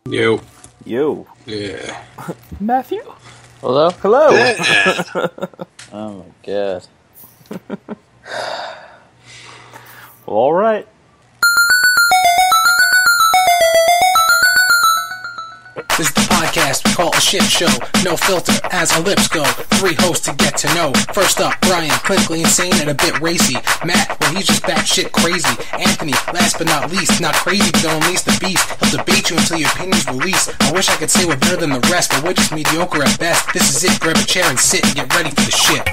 Yo. Yo. Yeah. Matthew? Hello? Hello. Yeah. Oh my god. Well, all right. This is the podcast we call a shit show. No filter as our lips go. 3 hosts to get to know. First up, Brian, clinically insane and a bit racy. Matt, well, he's just batshit crazy. Anthony, last but not least, not crazy but don't unleash the beast. He'll debate you until your opinion's released. I wish I could say we're better than the rest, but we're just mediocre at best. This is it. Grab a chair and sit and get ready for the shit.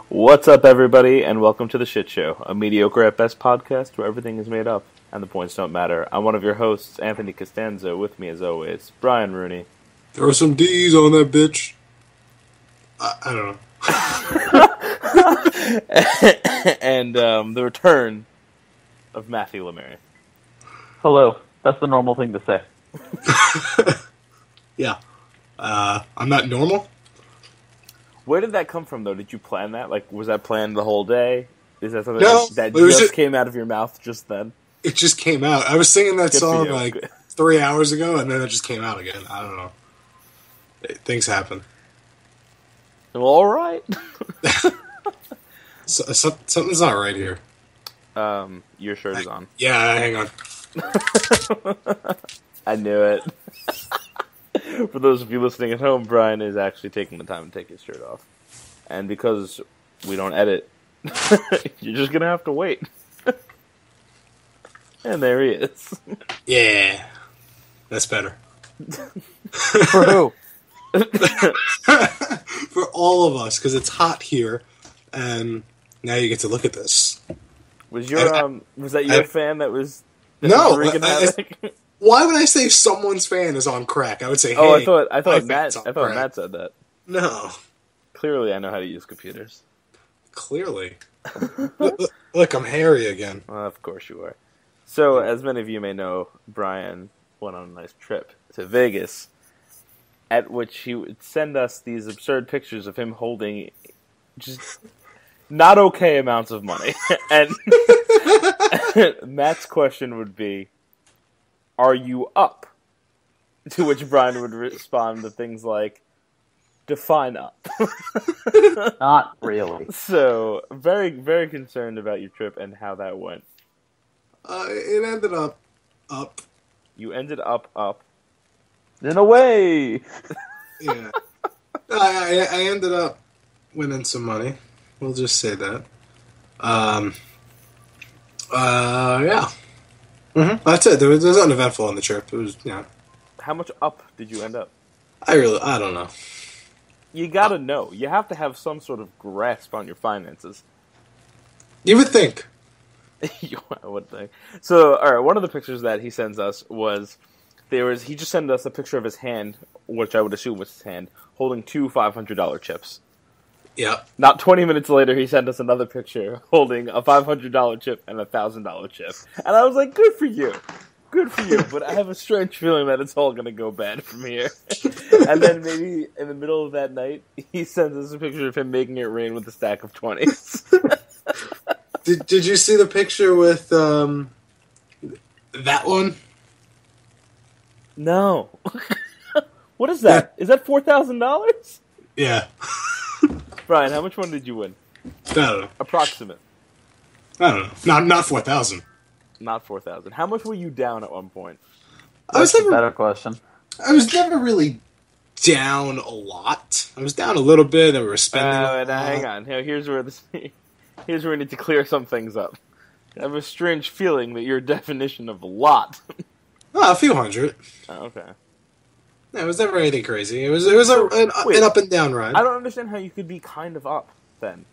What's up, everybody, and welcome to The Shit Show, a mediocre at best podcast where everything is made up and the points don't matter. I'm one of your hosts, Anthony Costanzo. With me, as always, Brian Rooney. Throw some D's on that bitch. I don't know. And the return of Matthew Lemire. Hello. That's the normal thing to say. Yeah. I'm not normal. Where did that come from, though? Did you plan that? Like, was that planned the whole day? Is that something No, that it was just just- came out of your mouth just then? It just came out. I was singing that Good for song you. like Good. 3 hours ago, and then it just came out again. I don't know. Things happen. Well, all right. Something's not right here. Your shirt is on. Yeah, hang on. I knew it. For those of you listening at home, Brian is actually taking the time to take his shirt off. And because we don't edit, you're just going to have to wait. And there he is. Yeah. That's better. For who? For all of us, because it's hot here, and now you get to look at this. Was your was that your fan that was No, wreaking havoc? Why would I say someone's fan is on crack? I would say, hey, Oh, I thought my Matt fan's on crack. Matt said that. No, Clearly, I know how to use computers. clearly. Look, I'm hairy again. Well, of course you are. So, as many of you may know, Brian went on a nice trip to Vegas, at which he would send us these absurd pictures of him holding just not okay amounts of money. And Matt's question would be, are you up? To which Brian would respond to things like, define up. Not really. So, very, very concerned about your trip and how that went. It ended up. You ended up. In a way. Yeah. I ended up winning some money. We'll just say that. Yeah. Mm-hmm. That's it. There was uneventful on the trip. It was, How much up did you end up? I don't know. You gotta know. You have to have some sort of grasp on your finances. You would think. I would think. So, alright, one of the pictures that he sends us he just sent us a picture of his hand, which I would assume was his hand, holding 2 $500 chips. Yep. Not 20 minutes later, he sent us another picture holding a $500 chip and a $1,000 chip. And I was like, good for you. Good for you. But I have a strange feeling that it's all going to go bad from here. And then maybe in the middle of that night, he sends us a picture of him making it rain with a stack of 20s. Did you see the picture with that one? No. What is that? Is that $4,000? Yeah. Brian, how much money did you win? I don't know. Approximate. I don't know. Not 4,000. Not 4,000. How much were you down at one point? I was That's a never. better question. I was never really down a lot. I was down a little bit, and we were spending. a lot. Hang on. Here's where we need to clear some things up. I have a strange feeling that your definition of a lot. Oh, a few hundred. Oh, okay. Yeah, it was never anything crazy. It was Wait. an up and down ride. I don't understand how you could be kind of up then.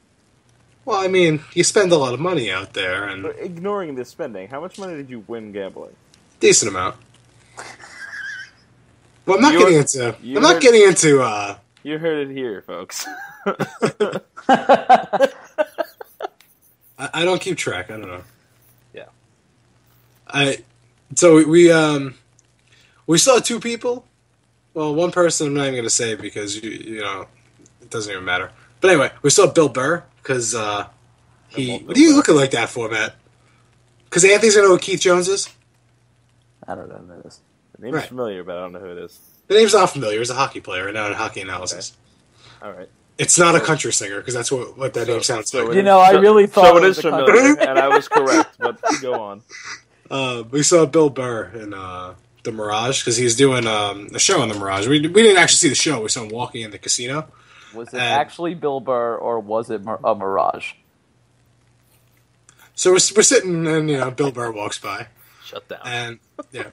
Well, I mean, you spend a lot of money out there, and But ignoring the spending, how much money did you win gambling? decent amount. Well, I'm not You getting were- into. you I'm not were- getting into. You heard it here, folks. I don't keep track. I don't know. Yeah. So we saw two people. Well, one person I'm not even going to say because you know it doesn't even matter. But anyway, we saw Bill Burr because what are you looking like that for, Matt? Because Anthony's going to know who Keith Jones is. I don't know who that is. The name's familiar, but I don't know who it is. The name's not familiar. He's a hockey player and now in hockey analysis. Okay. All right. It's not a country singer because that's what that name sounds like. You know, I really thought so. It it is was a familiar, and I was correct. But go on. We saw Bill Burr in the Mirage because he's doing a show in the Mirage. We didn't actually see the show. We saw him walking in the casino. Was it actually Bill Burr or was it a mirage? So we're sitting and Bill Burr walks by. Shut down. And yeah,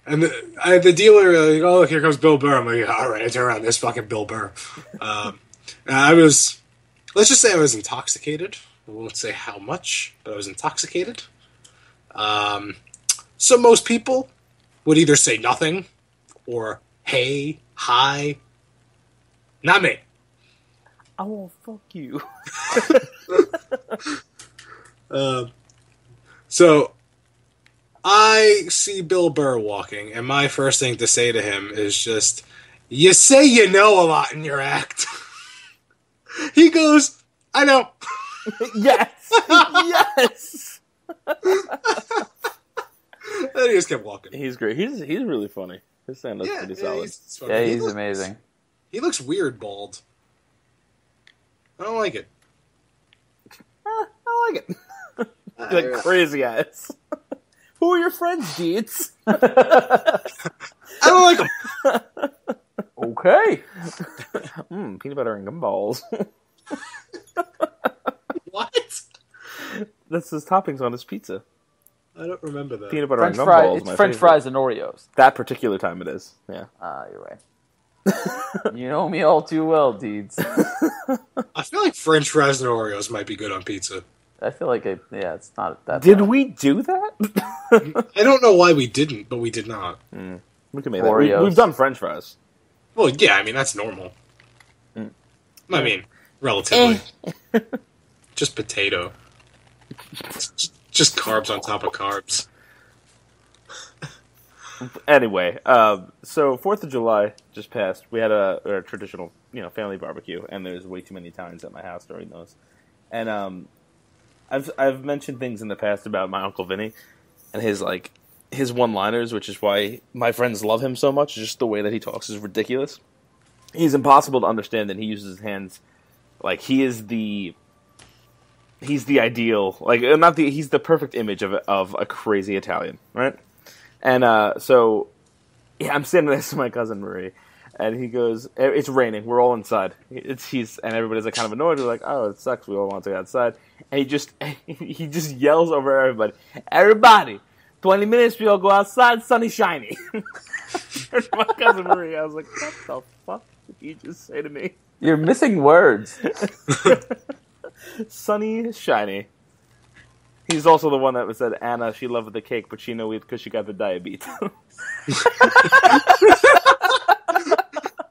and the dealer, oh look, here comes Bill Burr. I'm like, all right, I turn around, there's fucking Bill Burr. Let's just say I was intoxicated. I won't say how much, but I was intoxicated. So most people would either say nothing or hey, hi. Not me. I will fuck you. So I see Bill Burr walking, and my first thing to say to him is just, you say you know a lot in your act. He goes, I know. Yes. Yes. And he just kept walking. He's great. He's really funny. His stand-up's pretty solid. He's amazing. He looks weird bald. I don't like it. I like it. Like crazy eyes. Who are your friends, Deeds? I don't like him. Okay. Peanut butter and gumballs. What? That's his toppings on his pizza. I don't remember that. Peanut butter French and fries. gumballs. It's my French favorite. fries and Oreos. That particular time it is. Yeah. You're right. You know me all too well, Deeds. I feel like French fries and Oreos might be good on pizza. I feel like it's not that. Did bad. we do that? I don't know why we didn't, but we did not. We can make that. Oreos. We've done French fries. Well, yeah, I mean, that's normal. I mean, relatively. Just potato. Just carbs on top of carbs. Anyway, so 4th of July just passed. We had a traditional, family barbecue, and there's way too many Italians at my house during those. And I've mentioned things in the past about my Uncle Vinny and his one-liners, which is why my friends love him so much. Just the way that he talks is ridiculous. He's impossible to understand, and he uses his hands like he's the ideal, he's the perfect image of a crazy Italian, right? And so I'm standing next to my cousin Marie, and he goes, "It's raining. We're all inside." And everybody's kind of annoyed. We're like, "Oh, it sucks. We all want to go outside." And he just yells over everybody, "Everybody, 20 minutes we'll go outside, sunny shiny." And my cousin Marie, I was like, "What the fuck did you just say to me?" You're missing words. Sunny shiny. He's also the one that said Anna, she loved the cake, but she know it because she got the diabetes.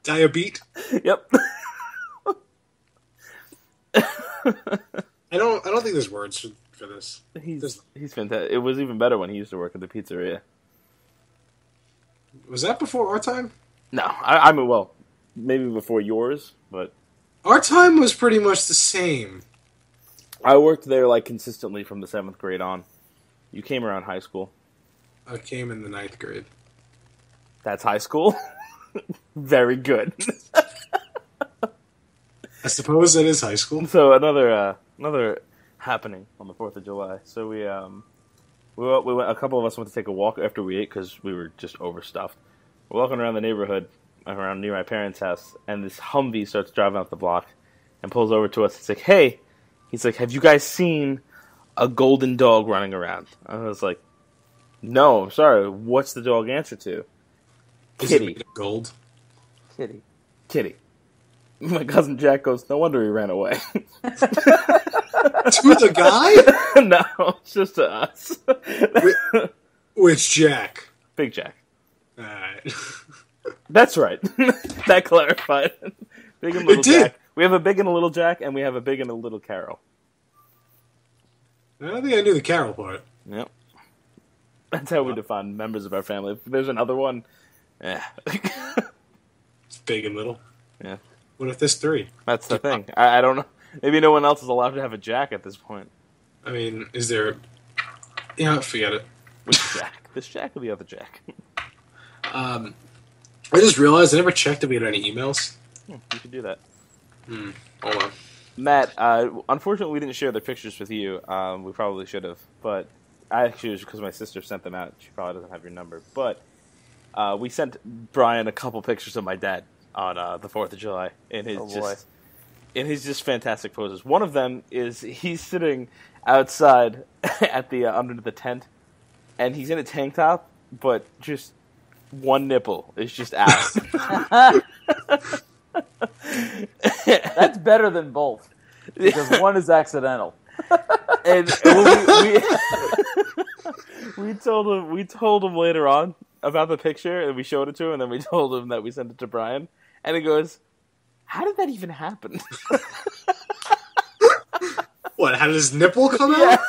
Diabetes? Yep. I don't think there's words for this. He's fantastic. It was even better when he used to work at the pizzeria. Was that before our time? No, I mean, well, maybe before yours, but Our time was pretty much the same. I worked there consistently from the 7th grade on. You came around high school. I came in the 9th grade. That's high school. Very good. I suppose that is high school. So another happening on the 4th of July. So we went. A couple of us went to take a walk after we ate because we were just overstuffed. We're walking around the neighborhood, around near my parents' house, and this Humvee starts driving up the block and pulls over to us. It's like, "Hey," he's like, "Have you guys seen a golden dog running around?" I was like, "No, I'm sorry. What's the dog answer to?" Is Kitty. it made of gold? Kitty. My cousin Jack goes, "No wonder he ran away." To the guy? No, it's just to us. Which Jack? Big Jack. Alright. That's right. That clarified. Big and little It did. Jack. We have a big and a little Jack, and we have a big and a little Carol. I don't think I knew the Carol part. Yep. That's how we define members of our family. If there's another one, It's big and little. Yeah. What if there's 3? That's the thing. I don't know. Maybe no one else is allowed to have a Jack at this point. I mean, is there... Yeah, forget it. Which Jack? This Jack or the other Jack? I just realized I never checked if we had any emails. You could do that. Hold on. Matt, unfortunately we didn't share the pictures with you. We probably should have, but I actually, it was because my sister sent them out. She probably doesn't have your number. But we sent Brian a couple pictures of my dad on the 4th of July in his just fantastic poses. One of them is he's sitting outside at the under the tent, and he's in a tank top, but just one nipple is just out. That's better than both. Because one is accidental. And we told him later on about the picture, and we showed it to him, and then we told him that we sent it to Brian, and he goes, "How did that even happen?" What, how did his nipple come out?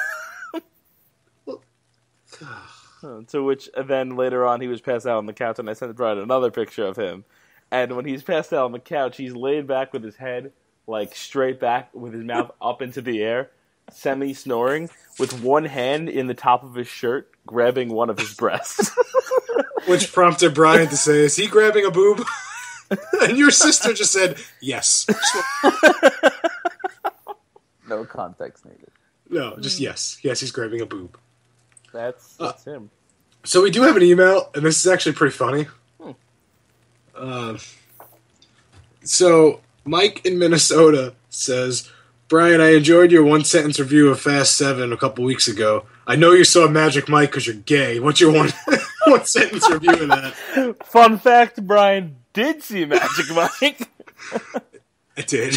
To which, then later on, he was passed out on the couch, and I sent Brian another picture of him. And when he's passed out on the couch, he's laid back with his head, like, straight back, with his mouth up into the air, semi-snoring, with one hand in the top of his shirt, grabbing one of his breasts. Which prompted Brian to say, is he grabbing a boob? And your sister just said, yes. No context needed. No, just yes. Yes, he's grabbing a boob. That's him. So we do have an email, and this is actually pretty funny. So Mike in Minnesota says, Brian, I enjoyed your one-sentence review of Fast 7 a couple weeks ago. I know you saw Magic Mike because you're gay. What's your one-sentence review of that? Fun fact, Brian did see Magic Mike. I did.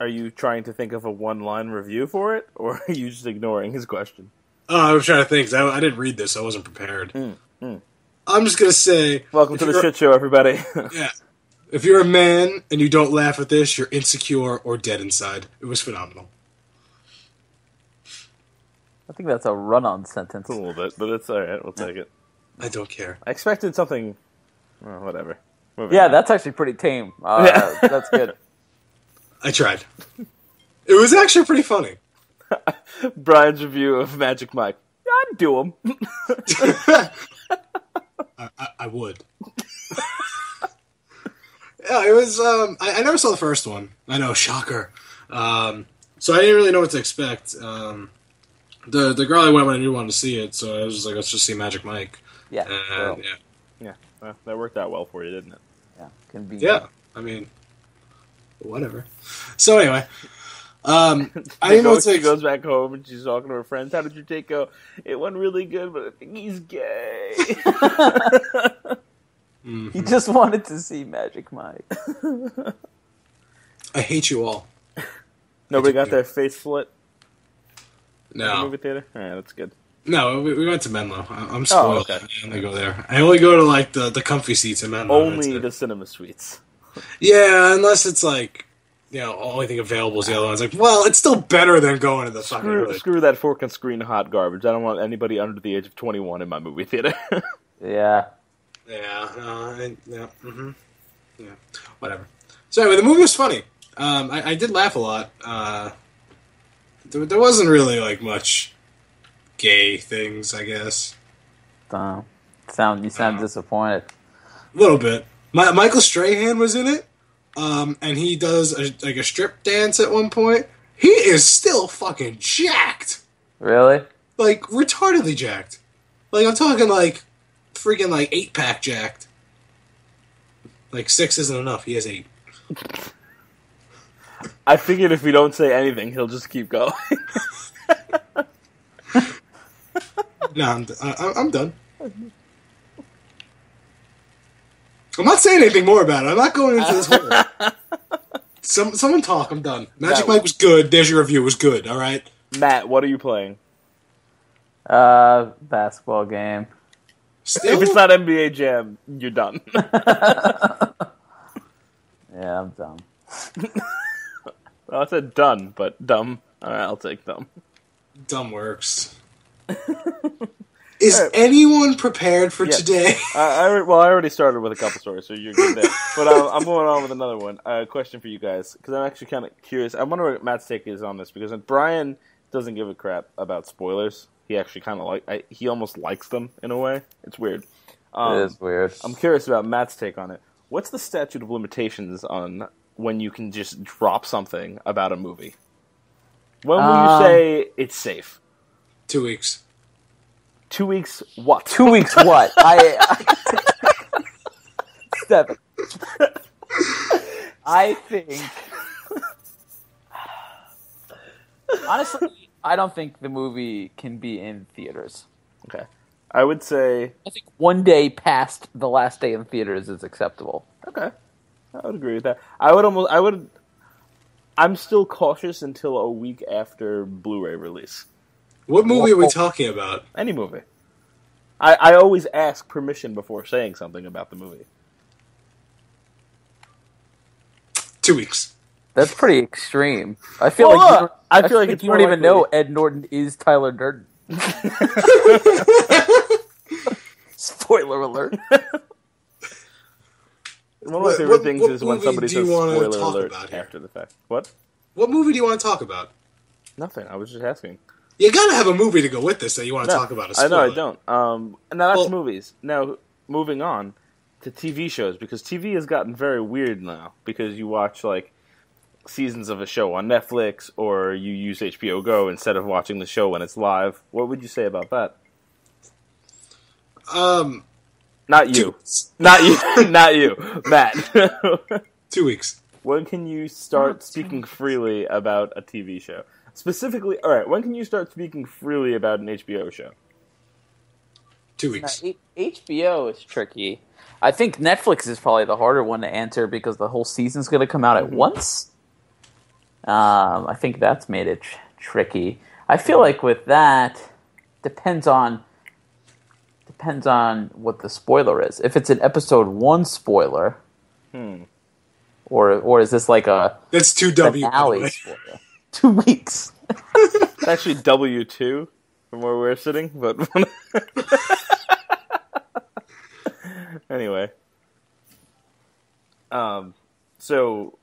Are you trying to think of a one-line review for it, or are you just ignoring his question? Oh, I was trying to think, 'cause I didn't read this, so I wasn't prepared. I'm just going to say... Welcome to the shit show, everybody. Yeah. If you're a man and you don't laugh at this, you're insecure or dead inside. It was phenomenal. I think that's a run-on sentence. A little bit, but it's alright, we'll take it. I don't care. I expected something... Well, whatever. Moving Yeah, on. that's actually pretty tame. That's good. I tried. It was actually pretty funny. Brian's review of Magic Mike. Yeah, I'd do him. I would. Yeah, it was. I never saw the first one. I know, shocker. So I didn't really know what to expect. The girl I went when I knew wanted to see it, so I was just like, let's just see Magic Mike. Yeah. And, Well, Yeah, well, that worked out well for you, didn't it? yeah. Convenient. yeah. I mean, whatever. So anyway, I She didn't know what to she goes back home and she's talking to her friends. How did your take go? It went really good, but I think he's gay. He just wanted to see Magic Mike. I hate you all. Nobody got their face split in the No, movie theater? Alright, that's good. no, we went to Menlo. I'm spoiled. okay. I only go there. I only go to like the comfy seats in Menlo. Only That's it. the cinema suites. Yeah, unless it's like, you know, only thing available is the other one. It's like, well, it's still better than going to the fucking really. Screw that fork and screen hot garbage. I don't want anybody under the age of 21 in my movie theater. Yeah. Yeah, yeah, whatever. So anyway, the movie was funny. I did laugh a lot. There wasn't really like much gay things, I guess. You sound disappointed. A little bit. Michael Strahan was in it, and he does a strip dance at one point. He is still fucking jacked. Really? Like, retardedly jacked. Like, I'm talking like freaking like 8-pack jacked. Like 6 isn't enough. He has 8. I figured if we don't say anything, he'll just keep going. No, I'm done. I'm not saying anything more about it. I'm not going into this whole... Someone talk. I'm done. Magic Mike was good. There's your review. It was good. All right. Matt, what are you playing? Basketball game. Still, If it's not NBA Jam, you're done. Yeah, dumb. Well, I said done, but dumb. All right, I'll take dumb. Dumb works. Is anyone prepared for Yeah. today? I already started with a couple stories, so you're good there. But I'm going on with another one. A question for you guys, because I'm actually kind of curious. I wonder what Matt's take is on this, because Brian doesn't give a crap about spoilers. He actually kind of he almost likes them in a way. It's weird. It is weird. I'm curious about Matt's take on it. What's the statute of limitations on when you can just drop something about a movie? When will you say it's safe? 2 weeks. 2 weeks what? 2 weeks what? Step. I think... Honestly, I don't think the movie can be in theaters. Okay. I would say... I think 1 day past the last day in theaters is acceptable. Okay. I would agree with that. I'm still cautious until a week after Blu-ray release. What movie are we talking about? Any movie. I always ask permission before saying something about the movie. 2 weeks. That's pretty extreme. I feel Well, like look, I feel like it's you more don't even likely- know Ed Norton is Tyler Durden. Spoiler alert. One of my favorite things what is when movie somebody do you says wanna spoiler talk alert about here? after the fact. What? What movie do you want to talk about? Nothing. I was just asking. You gotta have a movie to go with this that you want to talk about. I know I don't. Now that's Well- movies. Now moving on to TV shows, because TV has gotten very weird now. Because you watch like seasons of a show on Netflix, or you use HBO Go instead of watching the show when it's live. What would you say about that? Not you. Not you. Not you, Matt. 2 weeks. When can you start speaking freely about a TV show? Specifically, all right. When can you start speaking freely about an HBO show? 2 weeks. HBO is tricky. I think Netflix is probably the harder one to answer because the whole season's going to come out at once. I think that's made it tricky. I feel like with that, depends on what the spoiler is. If it's an episode 1 spoiler, or is this like a That's 2W. by the finale way. spoiler? 2 weeks. It's actually W2 from where we're sitting, but anyway. So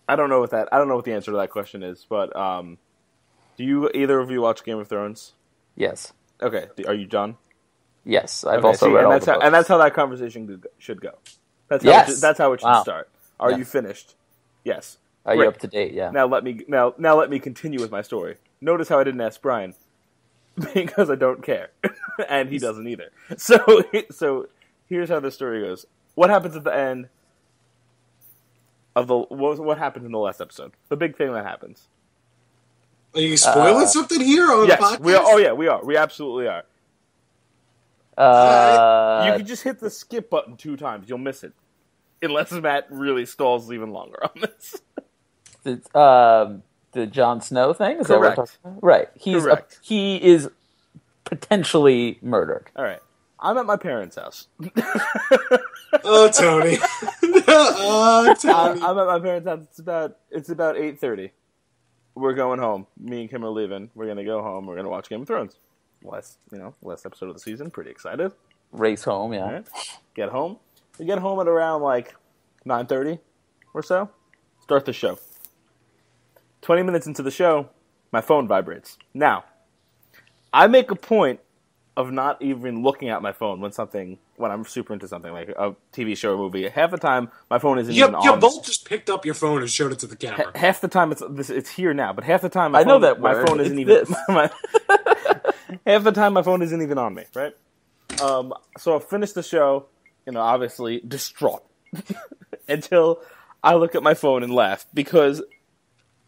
I don't know what the answer to that question is, but do you either of you watch Game of Thrones? Yes. Okay, are you done? Yes. I've Okay, also see, read all and the books. that's how that conversation should go. That's Yes. that's how it should Wow. start. Are Yeah. you finished? Yes. Are you Great. up to date? Yeah. Now let me continue with my story. Notice how I didn't ask Brian because I don't care, and he doesn't either. So here's how the story goes. What happens at the end of what happened in the last episode? The big thing that happens. Are you spoiling something here on the Yes, podcast? we are. Oh yeah, we are. We absolutely are. You can just hit the skip button 2 times. You'll miss it, unless Matt really stalls even longer on this. The Jon Snow thing? Is that what we're Correct. talking about? Right. Correct. He is potentially murdered. All right, I'm at my parents' house. Oh, Tony. Oh, Tony. I'm at my parents' house. It's about 8:30. We're going home. Me and Kim are leaving. We're gonna go home. We're gonna watch Game of Thrones. Last episode of the season. Pretty excited. Race home, yeah. All right. Get home. We get home at around like 9:30 or so. Start the show. 20 minutes into the show, my phone vibrates. Now, I make a point of not even looking at my phone when I'm super into something like a TV show or movie. Half the time, my phone isn't even on. You both just picked up your phone and showed it to the camera. Half the time it's here now, but half the time I know that my word. phone isn't It's even this. half the time my phone isn't even on me, right? So I finished the show, obviously distraught until I look at my phone and laugh because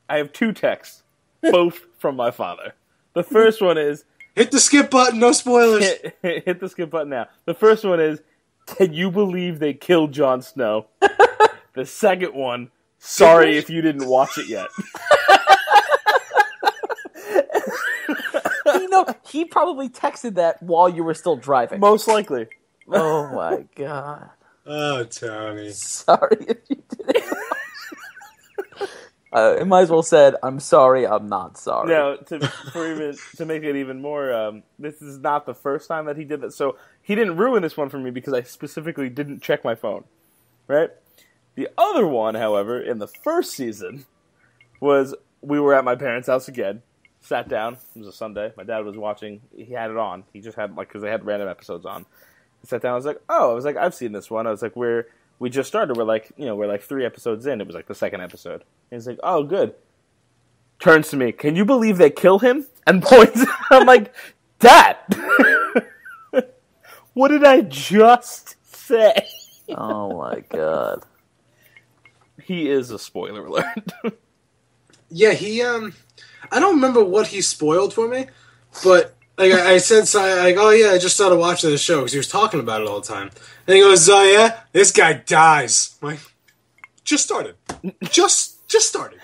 I have 2 texts, both from my father. The first one is Hit the skip button, no spoilers. hit the skip button now. The first one is, can you believe they killed Jon Snow? The second one, sorry if you didn't watch it yet. He probably texted that while you were still driving. Most likely. Oh my god. Oh, Tony. Sorry if you did it. It might as well said, I'm sorry, I'm not sorry. Now, to make it even more, this is not the first time that he did that. So he didn't ruin this one for me because I specifically didn't check my phone, right? The other one, however, in the first season, was we were at my parents' house again, sat down. It was a Sunday. My dad was watching. He had it on. He just had, because they had random episodes on. I sat down. I was like, I've seen this one. I was like, we just started. We're like 3 episodes in. It was like the second episode. And he's like, oh, good. Turns to me, can you believe they kill him? And points. I'm like, Dad! What did I just say? Oh my god. He is a spoiler alert. Yeah, I don't remember what he spoiled for me, but like I said, like, oh yeah, I just started watching the show because he was talking about it all the time. And he goes, oh yeah, this guy dies. I'm like, just started, just started.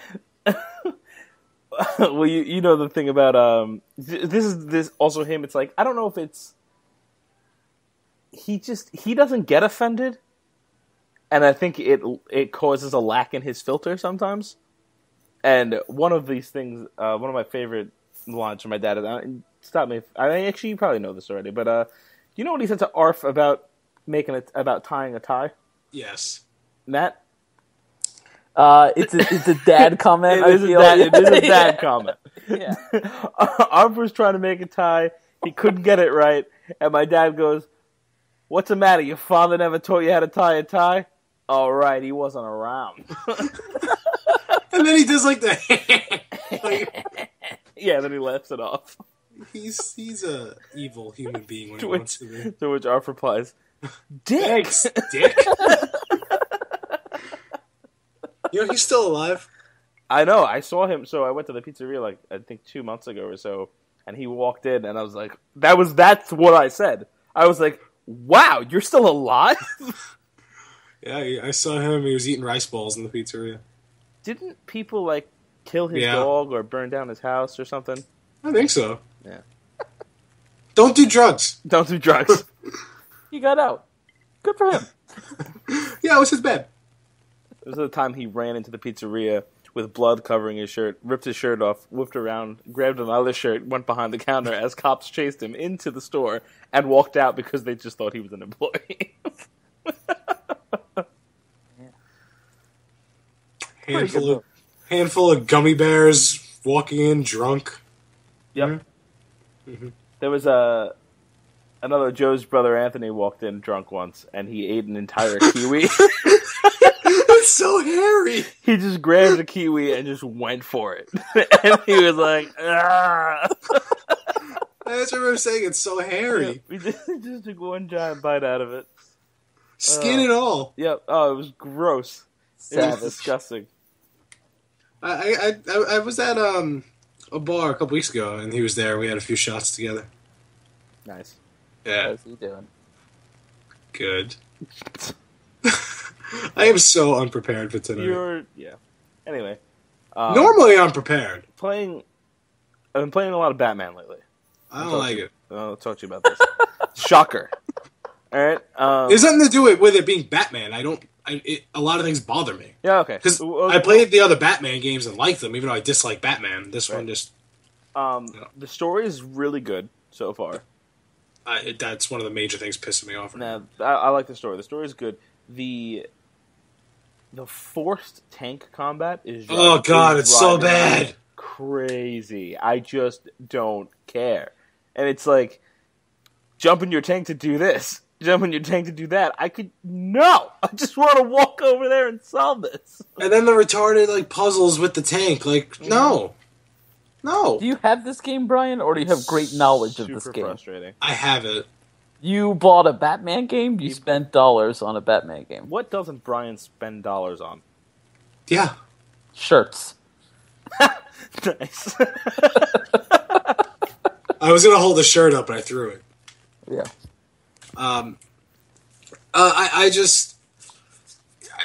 Well, you know the thing about this also him. It's like I don't know if it's he doesn't get offended, and I think it causes a lack in his filter sometimes. And one of these things, one of my favorite lines from my dad is, stop me if, actually you probably know this already, but you know what he said to Arf about about tying a tie? Yes. Matt? It's a dad comment. It is a dad comment. Yeah. Arf was trying to make a tie. He couldn't get it right. And my dad goes, what's the matter? Your father never taught you how to tie a tie? All right, he wasn't around. And then he does like the like, yeah, then he laughs it off. He's a evil human being when he To wants to be. To which Arf replies, Dick! Thanks, Dick. You know, he's still alive. I know. I saw him. So I went to the pizzeria like I think 2 months ago or so, and he walked in, and I was like, "That's what I said." I was like, "Wow, you're still alive?" Yeah, I saw him. He was eating rice balls in the pizzeria. Didn't people like kill his dog or burn down his house or something? I think so. Yeah. Don't do drugs. Don't do drugs. He got out. Good for him. Yeah, it was his bed. This was the time he ran into the pizzeria with blood covering his shirt, ripped his shirt off, whipped around, grabbed another shirt, went behind the counter as cops chased him into the store, and walked out because they just thought he was an employee. Handful of gummy bears walking in drunk. Yep. Mm-hmm. There was another Joe's brother Anthony walked in drunk once, and he ate an entire kiwi. It's so hairy. He just grabbed a kiwi and just went for it, and he was like, "Ah!" I just remember saying it's so hairy. Yeah, we just took one giant bite out of it, skin and all. Yep. Oh, it was gross. It was disgusting. I was at a bar a couple weeks ago, and he was there. We had a few shots together. Nice. Yeah. How's he doing? Good. I am so unprepared for tonight. Anyway. Normally I'm prepared. I've been playing a lot of Batman lately. I don't like it. I'll talk to you about this. Shocker. All right. There's nothing to do with it being Batman. A lot of things bother me. Yeah, okay. Because I played the other Batman games and liked them, even though I dislike Batman. This one just... The story is really good so far. That's one of the major things pissing me off. Now, I like the story. The story is good. The forced tank combat is just... Oh, God, it's so bad! Crazy. I just don't care. And it's like, jump in your tank to do this. Jump in your tank to do that. No! I just want to walk over there and solve this. And then the retarded, puzzles with the tank. No. No. Do you have this game, Brian, or do you have great knowledge of this game? Super frustrating. I have it. You bought a Batman game? You spent dollars on a Batman game. What doesn't Brian spend dollars on? Yeah. Shirts. Nice. I was going to hold the shirt up, but I threw it. Yeah. I just...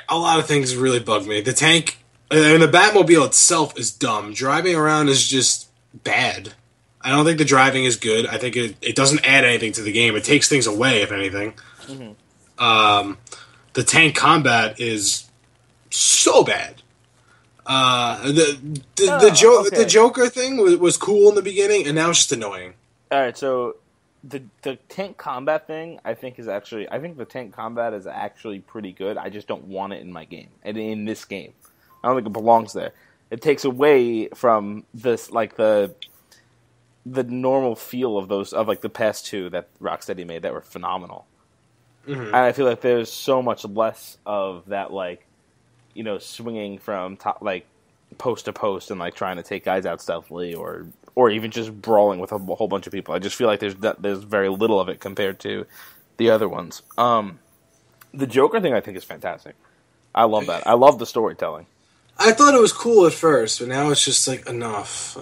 A lot of things really bug me. The tank... And the Batmobile itself is dumb. Driving around is just bad. I don't think the driving is good. I think it doesn't add anything to the game. It takes things away, if anything. Mm-hmm. the tank combat is so bad. The Joker thing was cool in the beginning, and now it's just annoying. All right, so the tank combat thing, I think the tank combat is actually pretty good. I just don't want it in my game, and in this game, I don't think it belongs there. It takes away from this, like the normal feel of those of like the past two that Rocksteady made that were phenomenal. Mm-hmm. And I feel like there's so much less of that, like, swinging from top, like post to post and like trying to take guys out stealthily or even just brawling with a whole bunch of people. I just feel like there's very little of it compared to the other ones. The Joker thing I think is fantastic. I love that. I love the storytelling. I thought it was cool at first, but now it's just like enough.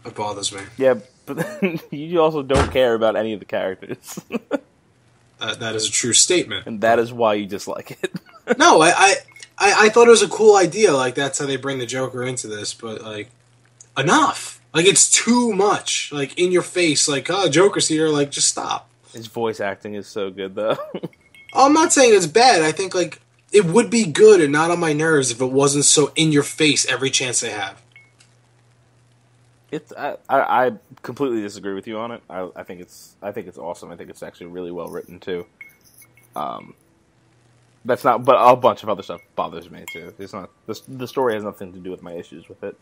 It bothers me. Yeah, but you also don't care about any of the characters. That is a true statement. And that is why you dislike it. No, I thought it was a cool idea. Like, that's how they bring the Joker into this, but, like, enough. Like, it's too much. Like, in your face. Like, oh, Joker's here. Like, just stop. His voice acting is so good, though. I'm not saying it's bad. I think, like, it would be good and not on my nerves if it wasn't so in your face every chance they have. I completely disagree with you on it. I think it's awesome. I think it's actually really well written too. That's not, but a bunch of other stuff bothers me too. It's not the story has nothing to do with my issues with it.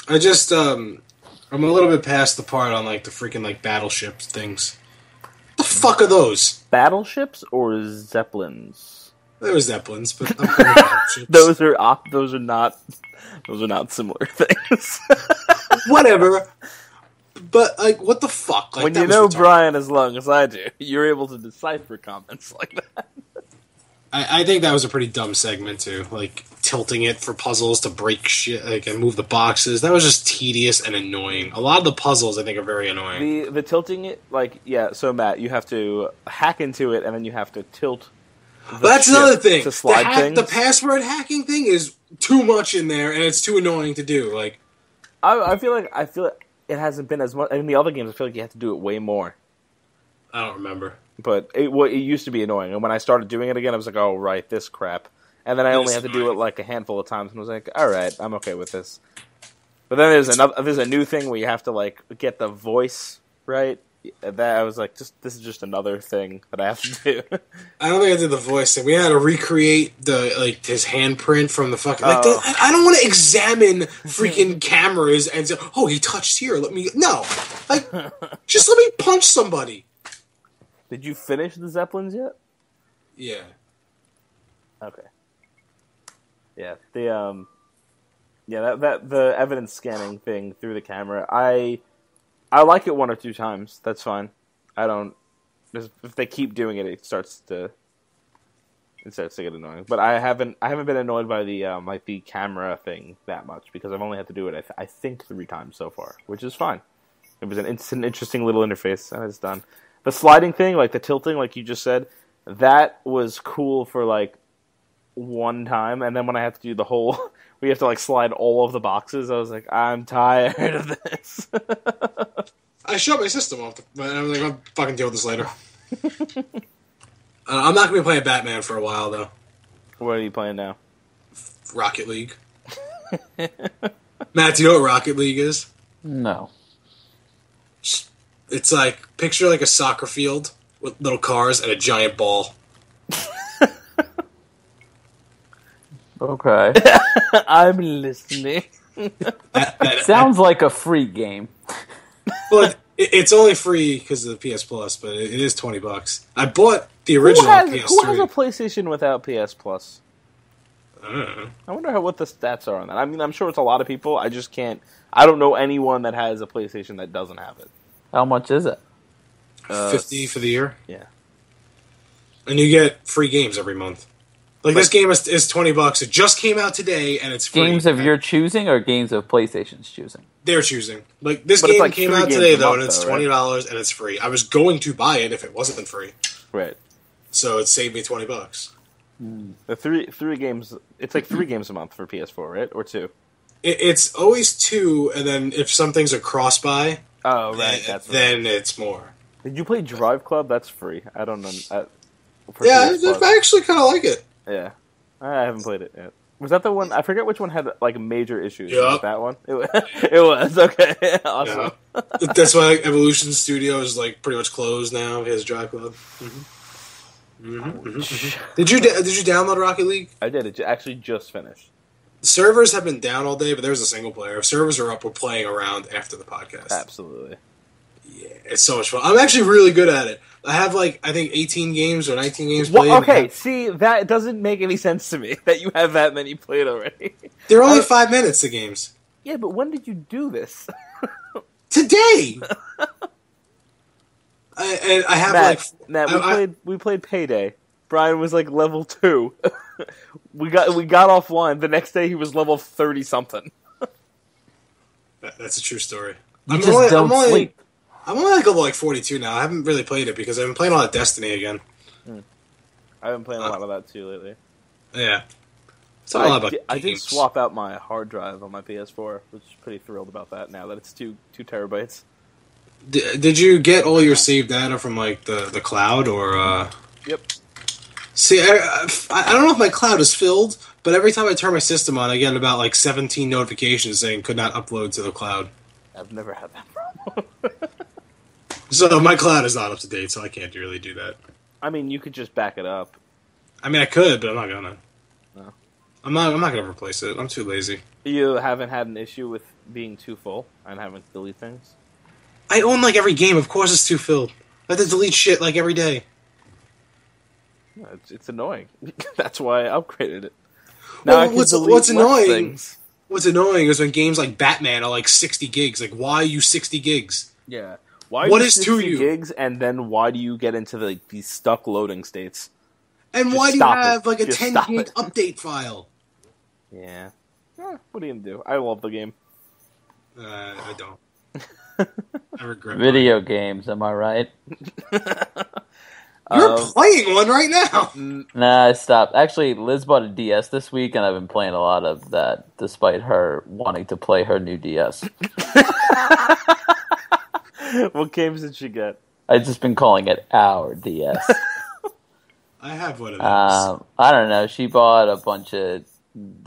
I just I'm a little bit past the part on like the freaking like battleship things. What the fuck are those? Battleships or Zeppelins? There were Zeppelins, but I'm calling battleships. Those are not similar things. Whatever. But, like, what the fuck? Like, when you know Brian as long as I do, you're able to decipher comments like that. I think that was a pretty dumb segment, too. Like, tilting it for puzzles to break shit, like, and move the boxes. That was just tedious and annoying. A lot of the puzzles, I think, are very annoying. The tilting it, like, yeah, so, Matt, you have to hack into it, and then you have to tilt that's another thing. To slide things. The password hacking thing is too much in there, and it's too annoying to do. Like, I feel like it hasn't been as much. In the other games, I feel like you have to do it way more. I don't remember. But it used to be annoying, and when I started doing it again, I was like, "Oh, right, this crap." And then I only had to do it like a handful of times, and I was like, "All right, I'm okay with this." But then there's a new thing where you have to like get the voice right. That I was like, this is just another thing that I have to do. I don't think I did the voice thing. We had to recreate his handprint from the fucking. Like, I don't want to examine freaking cameras and say, "Oh, he touched here. Let me." No, like, just let me punch somebody. Did you finish the Zeppelins yet? Yeah. Okay. Yeah. The evidence scanning thing through the camera. I like it one or two times. That's fine. I don't. If they keep doing it, it starts to get annoying. But I haven't been annoyed by the like the camera thing that much because I've only had to do it I think 3 times so far, which is fine. It was an interesting little interface and it's done. The sliding thing, like the tilting, like you just said, that was cool for like one time, and then when I have to do the whole, we have to like slide all of the boxes. I was like, I'm tired of this. I shut my system off, but I'm like, I'll fucking deal with this later. I'm not gonna be playing Batman for a while though. What are you playing now? Rocket League. Matt, do you know what Rocket League is? No. It's like, picture like a soccer field with little cars and a giant ball. Okay. I'm listening. That sounds like a free game. Well, it's only free because of the PS Plus, but it is $20. I bought the original PS3. Who has a PlayStation without PS Plus? I don't know. I wonder what the stats are on that. I mean, I'm sure it's a lot of people. I just can't. I don't know anyone that has a PlayStation that doesn't have it. How much is it? $50 for the year. Yeah. And you get free games every month. Like, this game is $20. It just came out today, and it's free. Games of your choosing or games of PlayStation's choosing? They're choosing. Like, this game came out today, though, and it's $20, and it's free. I was going to buy it if it wasn't free. Right. So it saved me $20. The three games. It's like 3 games a month for PS4, right? Or 2? It's always 2, and then if some things are cross-buy, oh right, then it's more. Did you play Drive Club? That's free. I don't know. For Yeah, PS Plus. I actually kind of like it. Yeah, I haven't played it yet. Was that the one? I forget which one had like major issues. Yup. Was that one? It was okay. Awesome. Yeah. That's why Evolution Studio is like pretty much closed now. He has Drive Club. Did you download Rocket League? I did. It actually just finished. Servers have been down all day, but there's a single player. If servers are up, we're playing around after the podcast. Absolutely. Yeah, it's so much fun. I'm actually really good at it. I have I think 18 games or 19 games played. Well, okay, see, that doesn't make any sense to me that you have that many played already. They're only 5 minutes, the games. Yeah, but when did you do this? Today! I have Matt, we played Payday. Brian was like level 2. we got offline. The next day he was level 30 something. That's a true story. You just don't sleep. I'm only level 42 now. I haven't really played it because I've been playing a lot of Destiny again. I've been playing a lot of that too lately. Yeah. It's all about I did games. swap out my hard drive on my PS4, which is pretty thrilled about that now that it's 2 terabytes. Did you get all your saved data from the cloud or? Yep. See, I don't know if my cloud is filled, but every time I turn my system on, I get about 17 notifications saying could not upload to the cloud. I've never had that problem. So my cloud is not up to date, so I can't really do that. I mean, you could just back it up. I mean, I could, but I'm not gonna. No. I'm not gonna replace it. I'm too lazy. You haven't had an issue with being too full and having to delete things? I own every game. Of course, it's too filled. I have to delete shit every day. Yeah, it's annoying. That's why I upgraded it. Now I can what's delete less annoying? things. What's annoying is when games like Batman are 60 gigs. Why are you 60 gigs? Yeah. Why What are you is 60 to you? gigs, and then why do you get into these stuck loading states? And Just why do you stop it. have a Just 10 stop gig it. update file? Yeah. What are you gonna do? I love the game. I don't. I regret Video games, am I right? You're playing one right now. Nah, I stopped. Actually, Liz bought a DS this week, and I've been playing a lot of that, despite her wanting to play her new DS. What games did she get? I've just been calling it our DS. I have one of those. I don't know. She bought a bunch of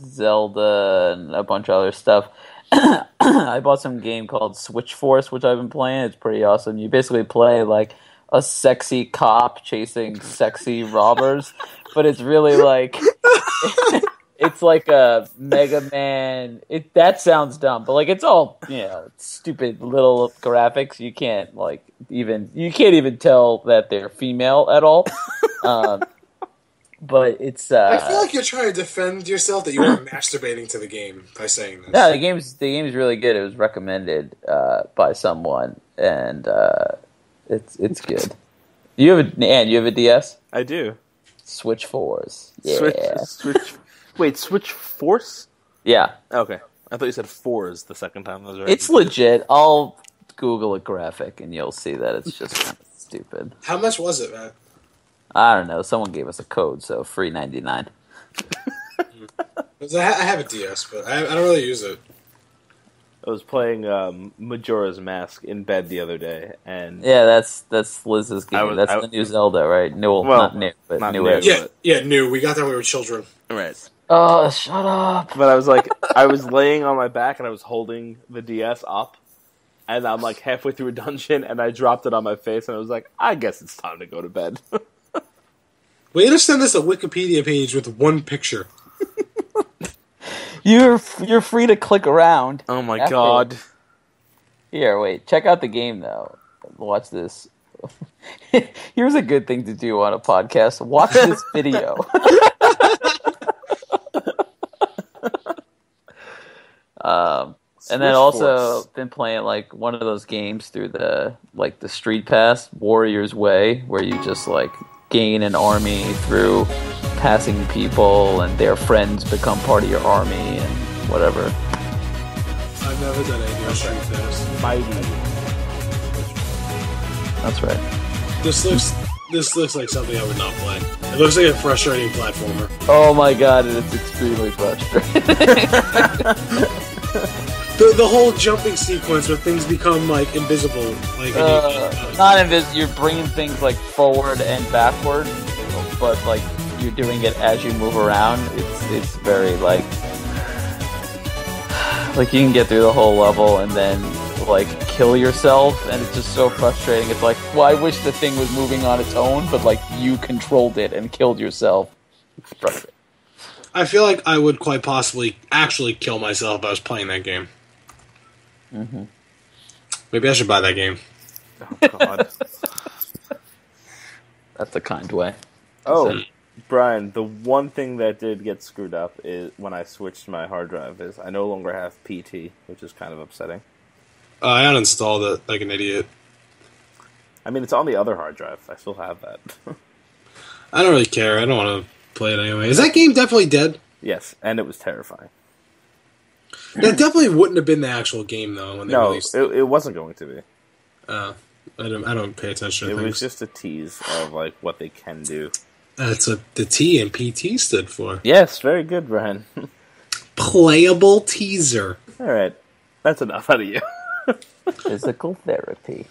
Zelda and a bunch of other stuff. I bought some game called Switch Force, which I've been playing. It's pretty awesome. You basically play a sexy cop chasing sexy robbers, but it's really it's like a Mega Man. That sounds dumb, but it's all stupid little graphics. You can't even tell that they're female at all. But it's. I feel like you're trying to defend yourself that you were masturbating to the game by saying this. No, the game's really good. It was recommended by someone, and it's good. You have a DS? I do. Switch Force. Yeah. Switch Force? Yeah. Okay. I thought you said fours the second time. I was right. It's legit. I'll Google a graphic and you'll see that it's just kind of stupid. How much was it, man? I don't know. Someone gave us a code, so free 99. I have a DS, but I don't really use it. I was playing Majora's Mask in bed the other day, and Yeah, that's Liz's game. That's the new Zelda, right? Not new, but not new. new. Yeah, new. We got that when we were children. right. Oh, shut up! But I was laying on my back and I was holding the DS up, and I'm halfway through a dungeon, and I dropped it on my face, and I was like, I guess it's time to go to bed. Way to send us a Wikipedia page with one picture. You're free to click around. Oh my After- god! Here, wait. Check out the game though. Watch this. Here's a good thing to do on a podcast. Watch this video. And then Switch also Force. been playing one of those games through the Street Pass, Warrior's Way, where you just gain an army through passing people and their friends become part of your army and whatever. I've never done any of Street Pass. Mighty. That's right. This looks like something I would not play. It looks like a frustrating platformer. Oh my god, it's extremely frustrating. The whole jumping sequence where things become invisible, Not invisible. You're bringing things forward and backward. but like you're doing it as you move around. It's very like you can get through the whole level and then like kill yourself, and it's just so frustrating. It's like, well, I wish the thing was moving on its own, but like you controlled it and killed yourself. It's frustrating. I feel like I would quite possibly actually kill myself if I was playing that game. Mm-hmm. Maybe I should buy that game. Oh, God. That's a kind way. Oh, Brian, the one thing that did get screwed up is when I switched my hard drive is I no longer have PT, which is kind of upsetting. I uninstalled it like an idiot. I mean, it's on the other hard drive. I still have that. I don't really care. I don't want to play it anyway. Is that game definitely dead? Yes, and it was terrifying. That definitely wouldn't have been the actual game, though, when they No, released it wasn't going to be. I don't pay attention to It things. was just a tease of like what they can do. That's what the T in PT stood for. Yes, very good, Brian. Playable teaser. All right, that's enough out of you. Physical therapy.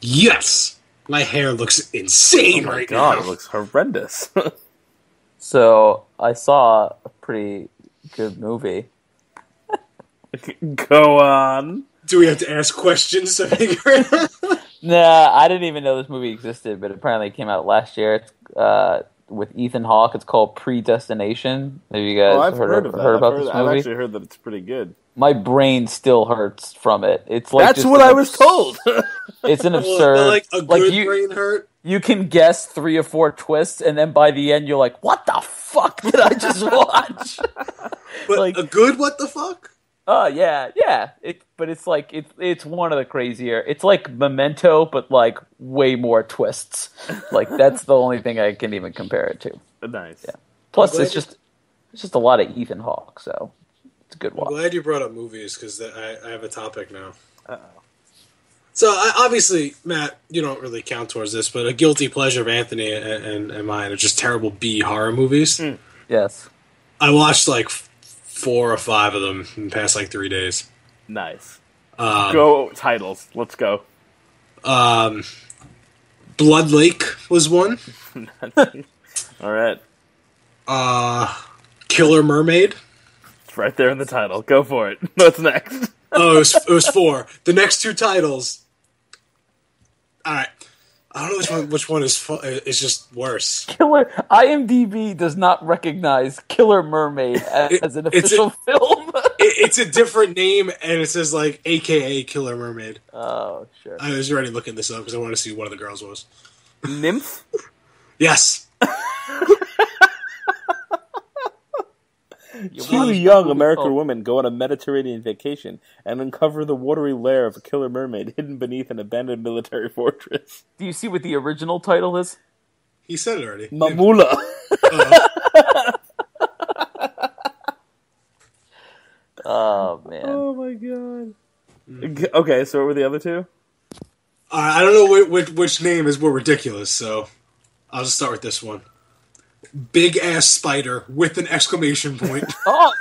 Yes! My hair looks insane Oh my right God, now. it looks horrendous. So I saw a pretty good movie. Go on. Do we have to ask questions to figure it out? Nah, I didn't even know this movie existed, but apparently it came out last year. It's with Ethan Hawke. It's called Predestination. Have you guys I've heard of that. heard about I've this I've movie? actually heard that it's pretty good. My brain still hurts from it. It's like That's just what an I was told. It's an Well, absurd. like a good you, brain hurt? you can guess 3 or 4 twists, and then by the end, you're like, "What the fuck did I just watch?" But like- a good what the fuck? Oh yeah. But it's like it's one of the crazier. It's like Memento, but like way more twists. Like that's the only thing I can even compare it to. Nice. Yeah. Plus, glad it's just a lot of Ethan Hawke, so it's a good I'm watch. glad you brought up movies, because I have a topic now. Uh-oh. So, obviously, Matt, you don't really count towards this, but a guilty pleasure of Anthony and mine are just terrible B horror movies. Yes. I watched like 4 or 5 of them in the past like 3 days. Nice. Go titles. Let's go. Blood Lake was one. All right. Killer Mermaid. It's right there in the title. Go for it. What's next? Oh, it was 4. The next 2 titles. All right. I don't know which one is it's just worse. Killer IMDb does not recognize Killer Mermaid as an official film. It's a different name, and it says like AKA Killer Mermaid. Oh, sure. I was already looking this up because I wanted to see what one of the girls was. Nymph? Yes. Two young American women go on a Mediterranean vacation and uncover the watery lair of a killer mermaid hidden beneath an abandoned military fortress. Do you see what the original title is? He said it already. Mamula. Oh, man. Oh my god. Okay, so what were the other two? I don't know which name is more ridiculous, so I'll just start with this one. Big ass spider with an exclamation point. Oh,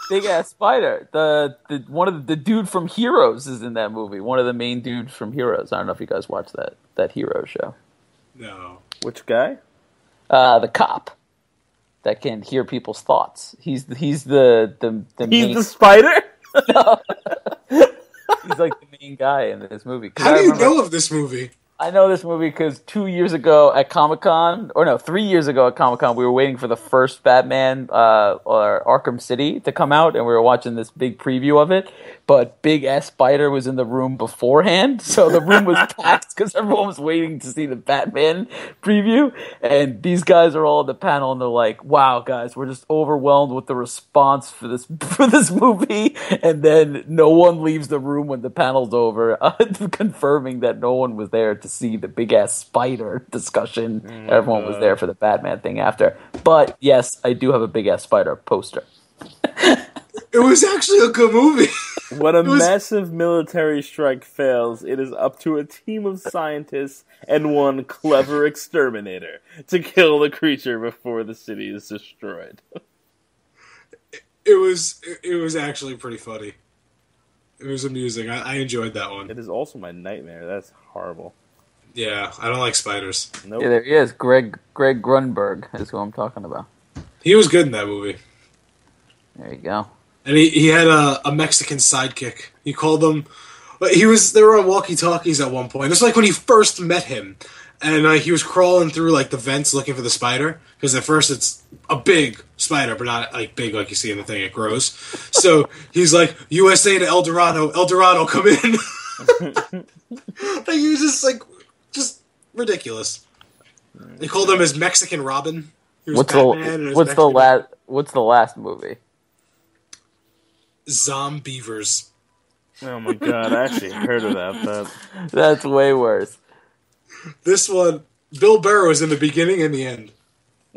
big ass spider. The one of the dude from Heroes is in that movie. One of the main dudes from Heroes. I don't know if you guys watched that Hero show. No. Which guy? The cop that can hear people's thoughts. He's the He's main, the spider? he's like the main guy in this movie. 'Cause How I do you remember- know of this movie? I know this movie because 2 years ago at Comic-Con, or no, 3 years ago at Comic-Con, we were waiting for the first Batman or Arkham City to come out, and we were watching this big preview of it, but Big Ass Spider was in the room beforehand, so the room was packed because everyone was waiting to see the Batman preview, and these guys are all at the panel, and they're like, wow, guys, we're just overwhelmed with the response for this movie, and then no one leaves the room when the panel's over, confirming that no one was there to see the big ass spider discussion. Everyone was there for the Batman thing after. But yes, I do have a big ass spider poster. It was actually a good movie. When a was- massive military strike fails, it is up to a team of scientists and one clever exterminator to kill the creature before the city is destroyed. It was actually pretty funny. It was amusing. I enjoyed that one. It is also my nightmare. That's horrible. Yeah, I don't like spiders. Nope. Yeah, there he is. Greg Grunberg is who I'm talking about. He was good in that movie. There you go. And he had a Mexican sidekick. He called them. They were on walkie-talkies at one point. It's like when he first met him, and he was crawling through like the vents looking for the spider. Because at first it's a big spider, but not like big like you see in the thing. It grows. So he's like, USA to El Dorado. El Dorado, come in. Like he was just ridiculous. They called him his Mexican Robin. He was What's Batman and his Mexican the last movie? Zombievers. Oh my god, I actually heard of that. But That's way worse. This one, Bill Burr was in the beginning and the end.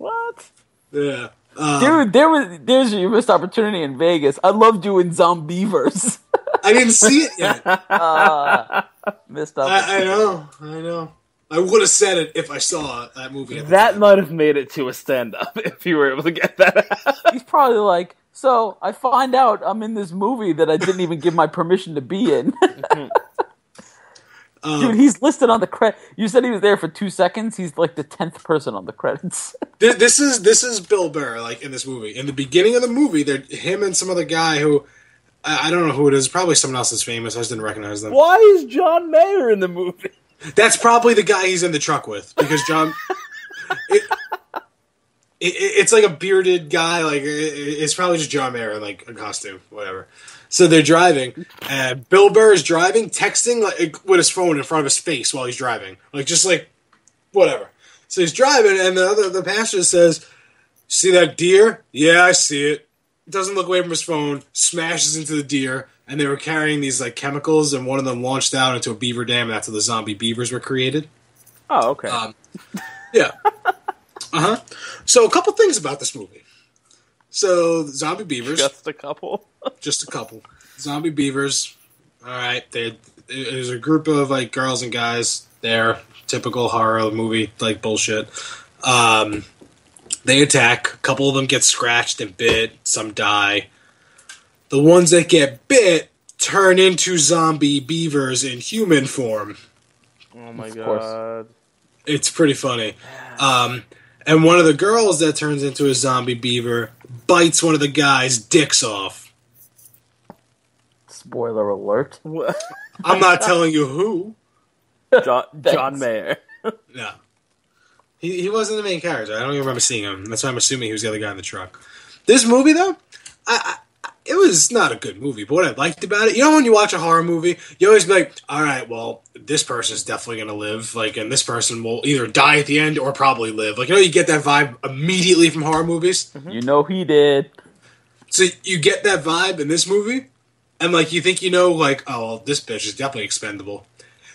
what? Yeah. Dude, there's your missed opportunity in Vegas. I love doing Zombievers. I didn't see it yet. Missed opportunity. I know. I would have said it if I saw that movie. At the That time. might have made it to a stand-up if you were able to get that out. He's probably like, so I find out I'm in this movie that I didn't even give my permission to be in. Dude, he's listed on the credit. You said he was there for 2 seconds. He's like the 10th person on the credits. This is Bill Burr, like in this movie. In the beginning of the movie, they're him and some other guy who I don't know who it is. Probably someone else that's famous. I just didn't recognize them. Why is John Mayer in the movie? That's probably the guy he's in the truck with because John. It's like a bearded guy. Like it's probably just John Mayer in like a costume, whatever. So they're driving, and Bill Burr is driving, texting like with his phone in front of his face while he's driving, like whatever. So he's driving, and the passenger says, "See that deer? Yeah, I see it." Doesn't look away from his phone, smashes into the deer, and they were carrying these like chemicals, and one of them launched out into a beaver dam, and that's how the zombie beavers were created. Oh, okay. Yeah. So a couple things about this movie. So zombie beavers, Just a couple. just a couple zombie beavers. All right, there's a group of like girls and guys. They're typical horror movie like bullshit. They attack. A couple of them get scratched and bit. Some die. The ones that get bit turn into zombie beavers in human form. Oh my course. god. It's pretty funny. And one of the girls that turns into a zombie beaver bites one of the guys' dicks off. Spoiler alert. What? I'm not telling you who. John Mayer. No. He wasn't the main character. I don't even remember seeing him. That's why I'm assuming he was the other guy in the truck. This movie, though, it was not a good movie. But what I liked about it, you know when you watch a horror movie, you always be like, all right, well, this person's definitely going to live. Like, and this person will either die at the end or probably live. Like, you know, you get that vibe immediately from horror movies. You know he did. So you get that vibe in this movie, and, like, you think you know, like, oh, well, this bitch is definitely expendable.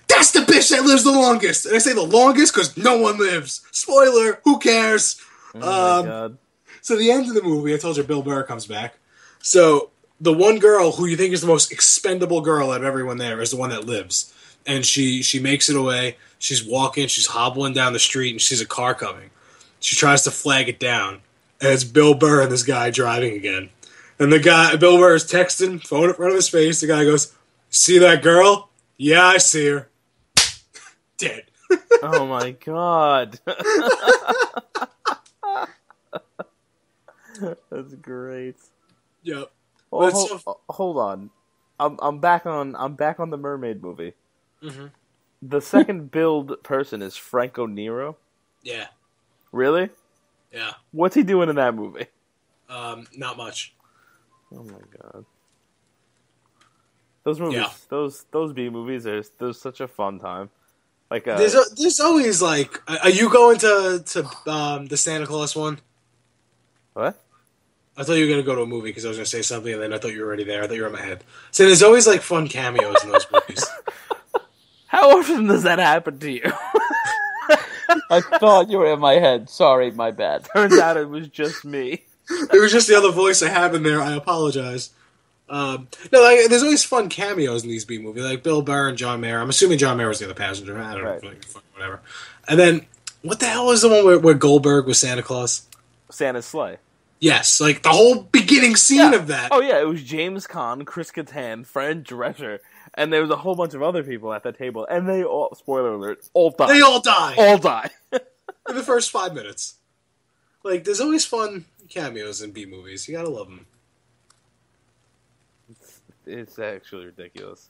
That's the bitch that lives the longest! And I say the longest because no one lives. Spoiler, who cares? Oh my god. So the end of the movie, I told you Bill Burr comes back. So the one girl who you think is the most expendable girl out of everyone there is the one that lives. And she makes it away. She's walking, she's hobbling down the street, and she sees a car coming. She tries to flag it down. And it's Bill Burr and this guy driving again. And Bill Burr is texting, phone in front of his face. The guy goes, "See that girl? Yeah, I see her." Dead. Oh my god. That's great. Yep. Well, But it's hold on. I'm back on the mermaid movie. Mhm. The second build person is Franco Nero. Yeah. Really? Yeah. What's he doing in that movie? Not much. Oh my god. Those movies, Yeah. those B movies, they're such a fun time. Like There's always like, are you going to the Santa Claus one? what? I thought you were going to go to a movie because I was going to say something, and then I thought you were already there. I thought you were in my head. So there's always like fun cameos in those movies. How often does that happen to you? I thought you were in my head. Sorry, my bad. Turns out it was just me. It was just the other voice I have in there. I apologize. No, like, there's always fun cameos in these B movies, like Bill Burr and John Mayer. I'm assuming John Mayer was the other passenger. I don't Right. know, whatever. And then, what the hell was the one where Goldberg was Santa Claus? Santa's sleigh. Yes, like the whole beginning scene of that. Oh yeah, it was James Caan, Chris Kattan, Fran Drescher, and there was a whole bunch of other people at that table, and they all, spoiler alert, all die. They all die all die. in the first 5 minutes. Like, there's always fun cameos in B movies. You gotta love them. It's actually ridiculous.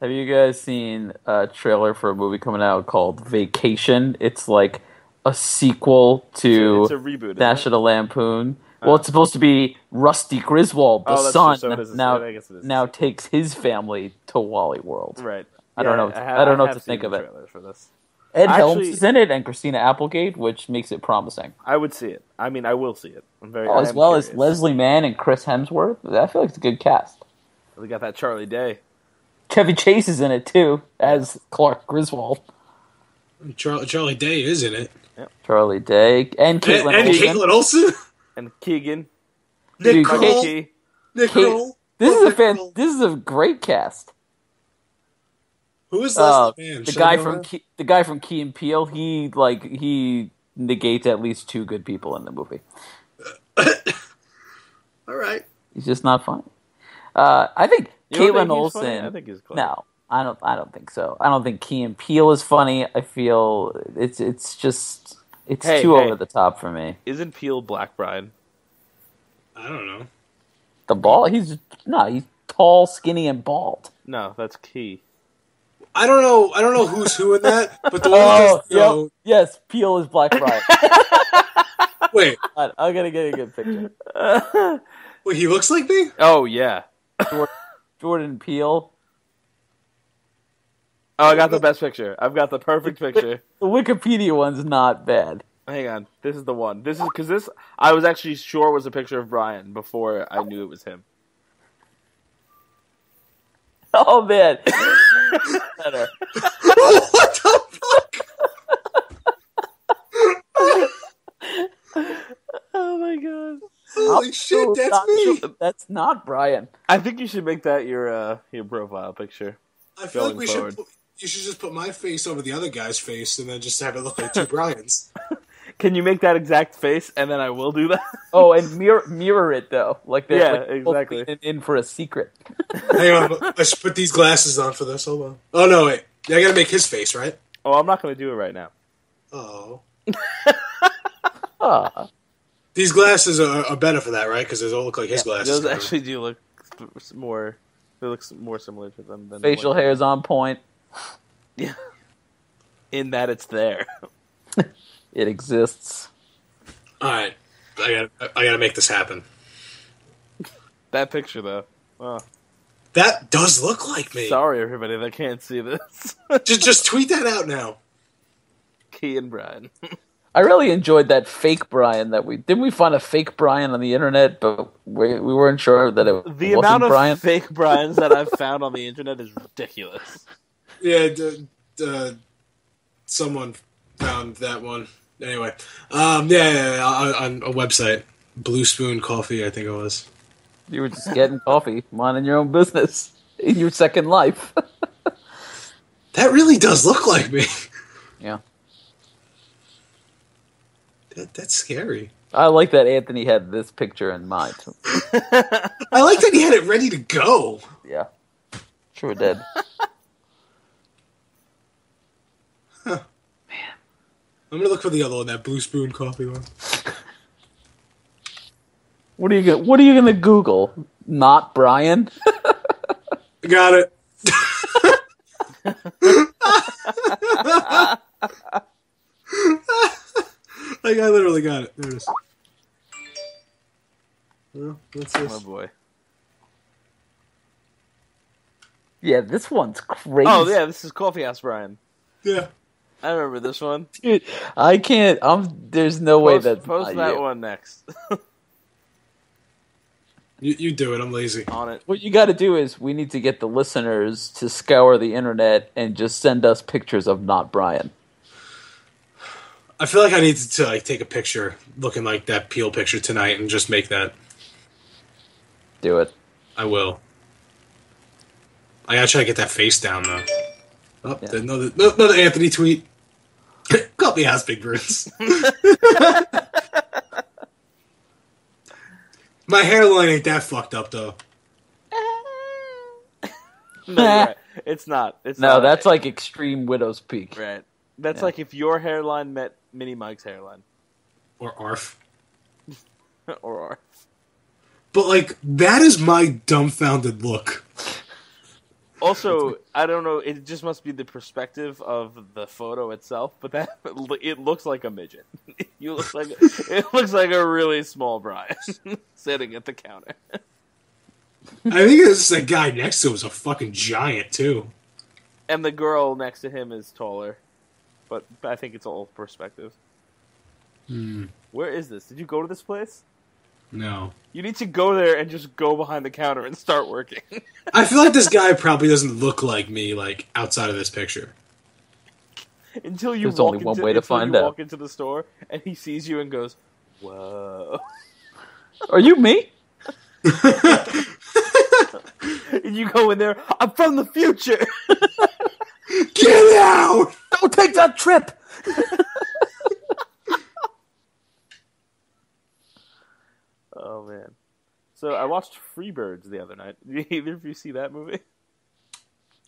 Have you guys seen a trailer for a movie coming out called Vacation? It's like a sequel to It's a reboot. Isn't National Lampoon. Well, it's supposed to be Rusty Griswold, the Oh, that's son, true. So it is a- now I guess it is a now takes his family to Wally World. it? Right. I don't know. I don't know what to think of it. For this. Ed Helms Actually- is in it, and Christina Applegate, which makes it promising. I would see it. I mean, I will see it. I'm very. Oh, I as am well as curious. Leslie Mann and Chris Hemsworth. I feel like it's a good cast. We got that Charlie Day. Chevy Chase is in it too as Clark Griswold. Charlie Day is in it. Charlie Day and Caitlin And Olsen. Caitlin Olsen. And Keegan. Nick Dude, Kroll. Kiki. Nick Kate- Kroll. This Love is a Nick fan. Kroll. This is a great cast. Who is Leslie Mann? The Should guy I know from her? the guy from Key and Peele. He negates at least two good people in the movie. All right. He's just not funny. I think You don't Caitlin think he's Olsen. funny? I think he's clever. No, I don't think so. I don't think Key and Peele is funny. I feel it's Hey, too hey. over the top for me. Isn't Peel Black Brian? I don't know. The bald. He's tall, skinny, and bald. No, that's Key. I don't know. I don't know who's who in that. But the one Oh, who's, no. yes, Peele is Black Brian. Wait, I'm gonna get a good picture. wait. He looks like me. Oh yeah. Jordan Peele. Oh, I got the best picture. I've got the perfect picture. The Wikipedia one's not bad. Hang on. This is the one. This is because this I was actually sure was a picture of Brian before I knew it was him. Oh man. Better. What the fuck? Oh my god. Holy shit! That's Not me. sure- That's not Brian. I think you should make that your profile picture. I feel like Going we forward. should. You should just put my face over the other guy's face, and then just have it look like two Brians. Can you make that exact face and then I will do that? Oh, and mirror it though, like they're Yeah, like, both exactly. leaning in for a secret. Hang on, I should put these glasses on for this. Hold on. Oh no, wait. I gotta make his face, right? Oh, I'm not going to do it right now. Oh. Ah, These glasses are better for that, right? Because they don't look like his glasses. Those actually do look more. They look more similar to them than facial what- hair's on point. Yeah. In that it's there. It exists. All right, I gotta make this happen. That picture though. Oh, That does look like me. sorry everybody that can't see this. Just tweet that out now. Key and Brian. I really enjoyed that fake Brian that we find a fake Brian on the internet, but we weren't sure that it The wasn't amount of Brian. fake Brians that I've found on the internet is ridiculous. Yeah, someone found that one. Anyway, yeah, on a website, Blue Spoon Coffee, I think it was. You were just getting coffee, minding your own business in your second life. That really does look like me. Yeah. That's scary. I like that Anthony had this picture in mind. I like that he had it ready to go. Yeah. Sure did. I'm gonna look for the other one, that Blue Spoon Coffee one. What are you gonna Google? Not Brian? Got it. Like, I literally got it. There it is. Well, what's Oh this? boy. Yeah, this one's crazy. Oh yeah, this is Coffee House Brian. Yeah. I remember this one. Dude, I can't. There's no way that's Post not that you. one next. You do it. I'm lazy. On it. What you got to do is we need to get the listeners to scour the internet and just send us pictures of not Brian. I feel like I need to like take a picture looking like that Peel picture tonight and just make that. Do it. I will. I gotta try to get that face down though. Oh, Yeah. another Anthony tweet. Coffee House Big Bruce. My hairline ain't that fucked up though. No, you're right. It's not. It's No, not. that's like extreme widow's peak. Right. That's Yeah. like if your hairline met Mini Mike's hairline. Or ARF. Or ours. But, like, that is my dumbfounded look. Also, I don't know. It just must be the perspective of the photo itself, but that it looks like a midget. You look like it looks like a really small Brian sitting at the counter. I think this the guy next to him is a fucking giant, too. And the girl next to him is taller, but I think it's all perspective. Where is this? Did you go to this place? No. You need to go there and just go behind the counter and start working. I feel like this guy probably doesn't look like me, like, outside of this picture. Until you There's walk only one into, way to until find you out. walk into the store and he sees you and goes, "Whoa!" Are you me? And you go in there. I'm from the future. Get out! Don't take that trip! Oh man! So I watched Freebirds the other night. Did either of you see that movie?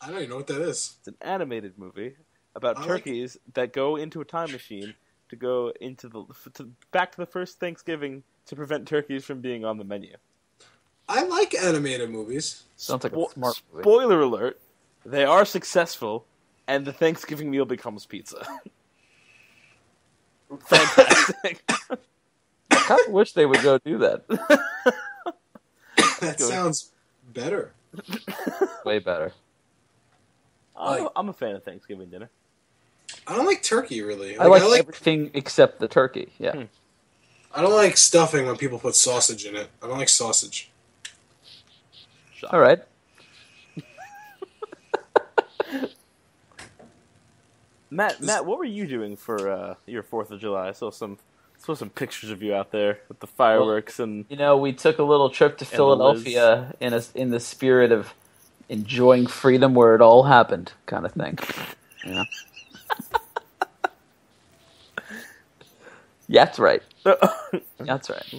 I don't even know what that is. It's an animated movie about I like turkeys that go into a time machine to go into back to the first Thanksgiving to prevent turkeys from being on the menu. I like animated movies. Sounds like a smart movie. Spoiler alert: they are successful, and the Thanksgiving meal becomes pizza. Fantastic. I kind of wish they would go do that. That sounds better. Way better. I'm a fan of Thanksgiving dinner. I don't like turkey, really. I like everything except the turkey. Yeah. I don't like stuffing when people put sausage in it. I don't like sausage. All right. Matt, what were you doing for your 4th of July? I saw some pictures of you out there with the fireworks and You know, we took a little trip to Philadelphia in the spirit of enjoying freedom where it all happened, kind of thing. You know? Yeah, that's right. That's right.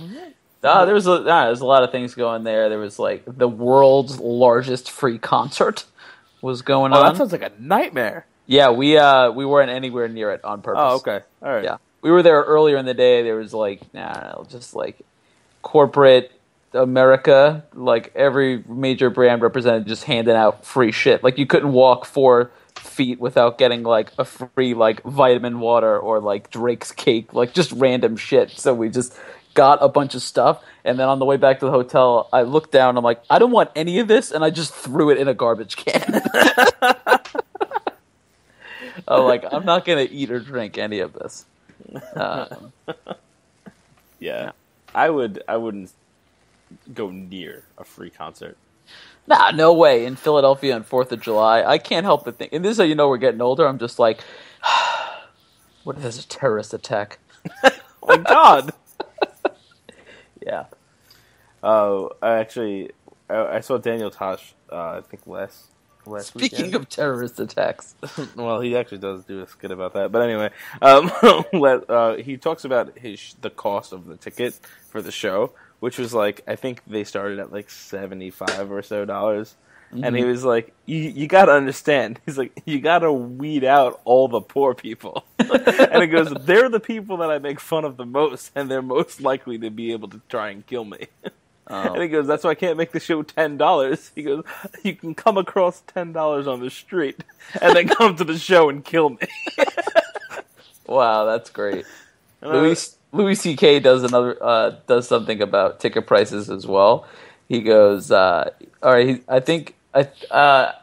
There was a lot of things going there. There was like the world's largest free concert was going on. that sounds like a nightmare. Yeah, we weren't anywhere near it on purpose. Oh, okay, all right. Yeah, we were there earlier in the day. There was like, just like corporate America, like every major brand represented, just handing out free shit. Like you couldn't walk 4 feet without getting like a free like vitamin water or like Drake's cake, like just random shit. So we just got a bunch of stuff, and then on the way back to the hotel, I looked down. I'm like, I don't want any of this, and I just threw it in a garbage can. I'm like, I'm not gonna eat or drink any of this. Yeah, I wouldn't go near a free concert. Nah, no way. In Philadelphia on 4th of July, I can't help but think, and this is how you know we're getting older, I'm just like, what if there's a terrorist attack? Oh my God. Yeah. Oh, I saw Daniel Tosh. I think last Speaking weekend. of terrorist attacks. Well, he actually does do a skit about that. But anyway, he talks about the cost of the ticket for the show, which was like, I think they started at like $75 or so. Mm-hmm. And he was like, you got to understand. He's like, you got to weed out all the poor people. And he goes, they're the people that I make fun of the most, and they're most likely to be able to try and kill me. Oh. And he goes, that's why I can't make the show $10. He goes, you can come across $10 on the street and then come to the show and kill me. Wow, that's great. Louis C.K. does something about ticket prices as well. He goes, all right, I think for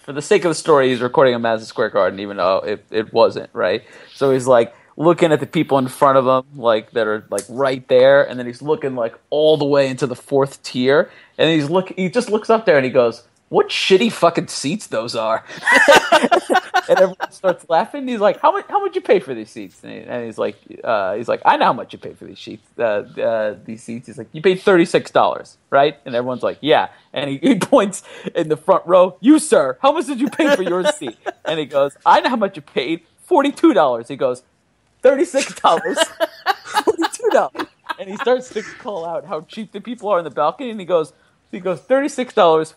the sake of the story, he's recording at Madison Square Garden, even though it wasn't, right? So he's like looking at the people in front of him, like that are like right there, and then he's looking like all the way into the 4th tier, and he just looks up there and he goes, "What shitty fucking seats those are!" And everyone starts laughing. And he's like, "How much you pay for these seats?" And he's like, "I know how much you pay for these seats. These seats." He's like, "You paid $36, right?" And everyone's like, "Yeah." And he points in the front row, "You, sir, how much did you pay for your seat?" And he goes, "I know how much you paid. $42." He goes, $36, $42. And he starts to call out how cheap the people are in the balcony, and he goes, He goes, $36,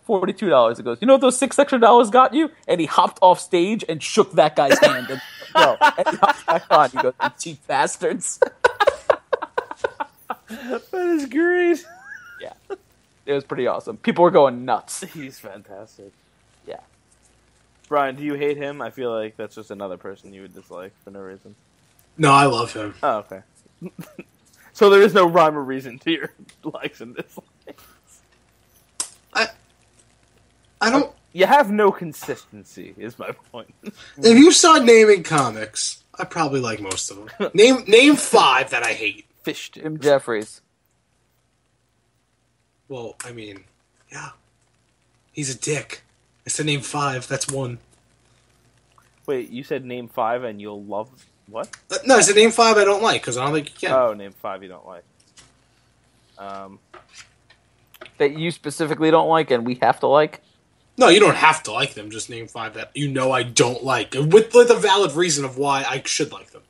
$42. He goes, you know what those $6 extra got you? And he hopped off stage and shook that guy's hand. And, and he hopped back on. He goes, you cheap bastards. That is great. Yeah. It was pretty awesome. People were going nuts. He's fantastic. Yeah. Brian, do you hate him? I feel like that's just another person you would dislike for no reason. No, I love him. Oh, okay. So there is no rhyme or reason to your likes and dislikes. I don't. You have no consistency, is my point. If you start naming comics, I probably like most of them. Name 5 that I hate. Fish Jim Jeffries. Well, I mean, yeah, he's a dick. I said name 5. That's 1. Wait, you said name 5 and you'll love what? No, I said name 5 I don't like because I don't think you can. Oh, name 5 you don't like. That you specifically don't like and we have to like? No, you don't have to like them. Just name 5 that you know I don't like, with a valid reason of why I should like them.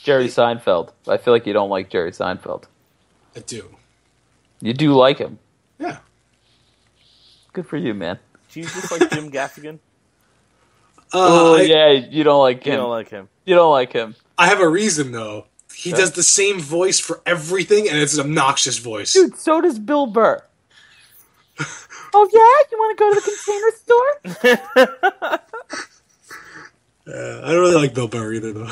Jerry Seinfeld. I feel like you don't like Jerry Seinfeld. I do. You do like him. Yeah. Good for you, man. Do you just like Jim Gaffigan? Yeah, you don't like him. You don't like him. You don't like him. I have a reason though. He Okay. does the same voice for everything, and it's an obnoxious voice. Dude, so does Bill Burr. Oh yeah? You want to go to the container store? I don't really like Bill Burr either, though.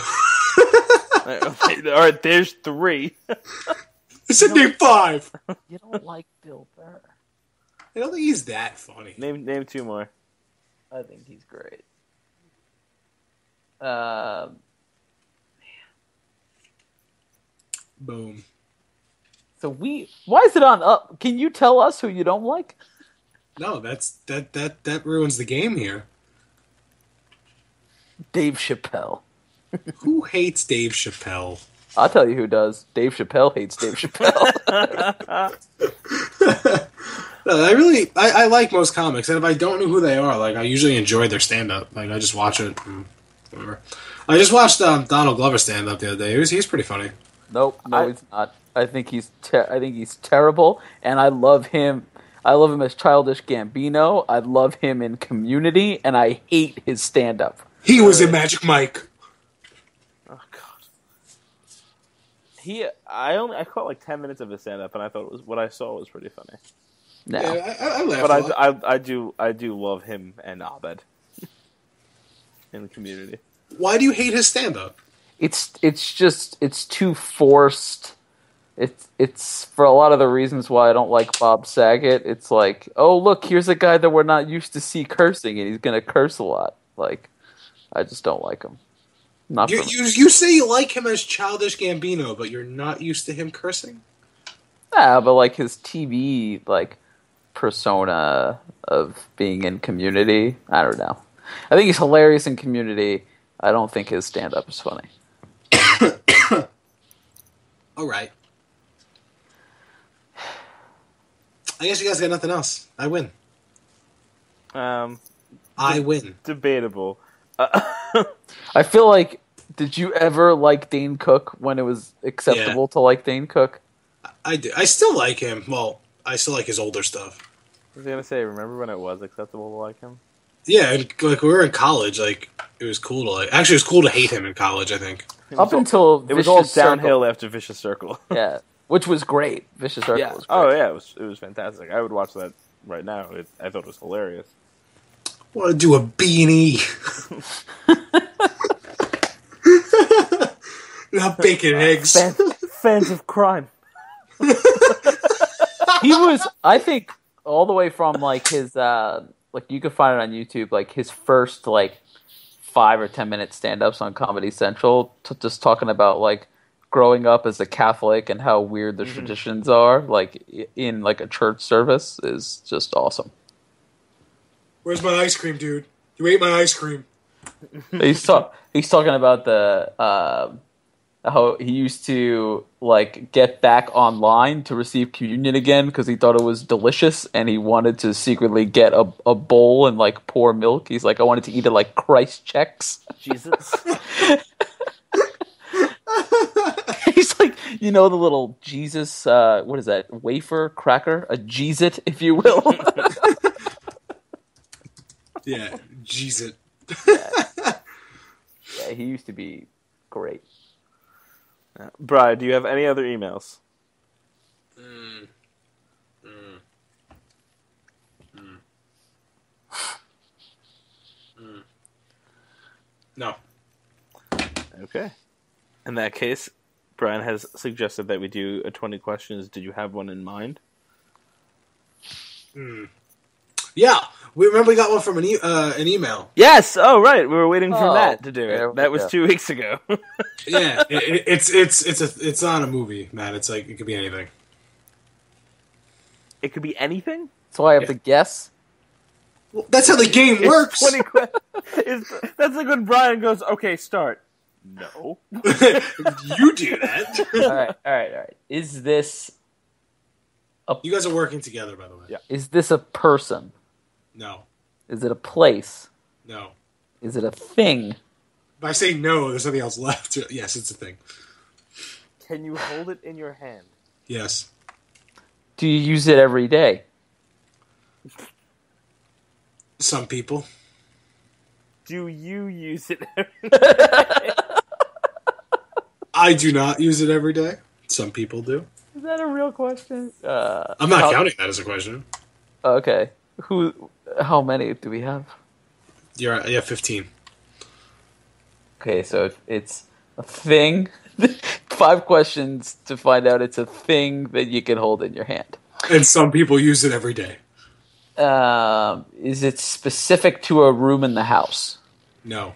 Alright, there's 3. I said name 5. You don't like Bill Burr. I don't think he's that funny. Name 2 more. I think he's great. Boom. So why is it on up? Can you tell us who you don't like? No, that ruins the game here. Dave Chappelle. Who hates Dave Chappelle? I'll tell you who does. Dave Chappelle hates Dave Chappelle. No, I like most comics, and if I don't know who they are, like I usually enjoy their stand-up. Like I just watch it, and whatever. I just watched Donald Glover stand-up the other day. He's pretty funny. Nope, he's not. I think he's terrible, and I love him. I love him as Childish Gambino. I love him in Community, and I hate his stand-up. He was in Magic Mike. Oh god. I caught like 10 minutes of his stand-up, and I thought what I saw was pretty funny. No. Yeah, I laughed But a lot. I do love him and Abed in the Community. Why do you hate his stand-up? It's too forced. It's for a lot of the reasons why I don't like Bob Saget. It's like, oh look, here's a guy that we're not used to see cursing, and he's gonna curse a lot. Like, I just don't like him. Not for me. You say you like him as Childish Gambino, but you're not used to him cursing? Yeah, but like his TV persona of being in Community, I don't know. I think he's hilarious in Community. I don't think his stand-up is funny. All right. I guess you guys got nothing else. I win. I win. Debatable. I feel like, did you ever like Dane Cook when it was acceptable to like Dane Cook? I do. I still like him. Well, I still like his older stuff. I was gonna say, remember when it was acceptable to like him? Yeah, and, like we were in college, like it was cool to like. Actually, it was cool to hate him in college. I think. Up until It was all Vicious Circle. downhill after Vicious Circle. Yeah, which was great. Vicious Circle Yeah. was great. Oh yeah, it was fantastic. I would watch that right now. I thought it was hilarious. Want to do a beanie? Not bacon and eggs. Fans of crime. He was, I think, all the way from like his like you could find it on YouTube, like his first like 5 or 10 minute stand-ups on Comedy Central, just talking about like growing up as a Catholic and how weird the traditions are, like in like a church service, is just awesome. Where's my ice cream, dude? You ate my ice cream. He's talking about the how he used to like get back online to receive communion again because he thought it was delicious and he wanted to secretly get a bowl and like pour milk. He's like, I wanted to eat it like Christ checks. Jesus. He's like, You know the little Jesus, what is that, wafer cracker? A Jeez-It, if you will. Yeah, jeez it. Yeah, he used to be great. Brian, do you have any other emails? No. Okay. In that case, Brian has suggested that we do a 20 questions. Did you have one in mind? Yeah, we got one from an email. Yes. Oh, right. We were waiting for Oh, Matt to do there it. we That was go. 2 weeks ago. Yeah, it's not a movie, Matt. It's like it could be anything. It could be anything. So I have Yeah. to guess. Well, that's how the game It's works. 20 That's like when Brian goes, "Okay, start." No. You do that. All right. Is this You guys are working together, by the way. Yeah. a person? No, Is it a place? no. Is it a thing? If I say no, there's nothing else left. Yes, it's a thing. Can you hold it in your hand? Yes. Do you use it every day? Some people. Do you use it? I do not use it every day. Some people do. Is that a real question? I'm not counting that as a question. Okay. How many do we have? You have 15. Okay, so it's a thing. 5 questions to find out it's a thing that you can hold in your hand. And some people use it every day. Is it specific to a room in the house? No.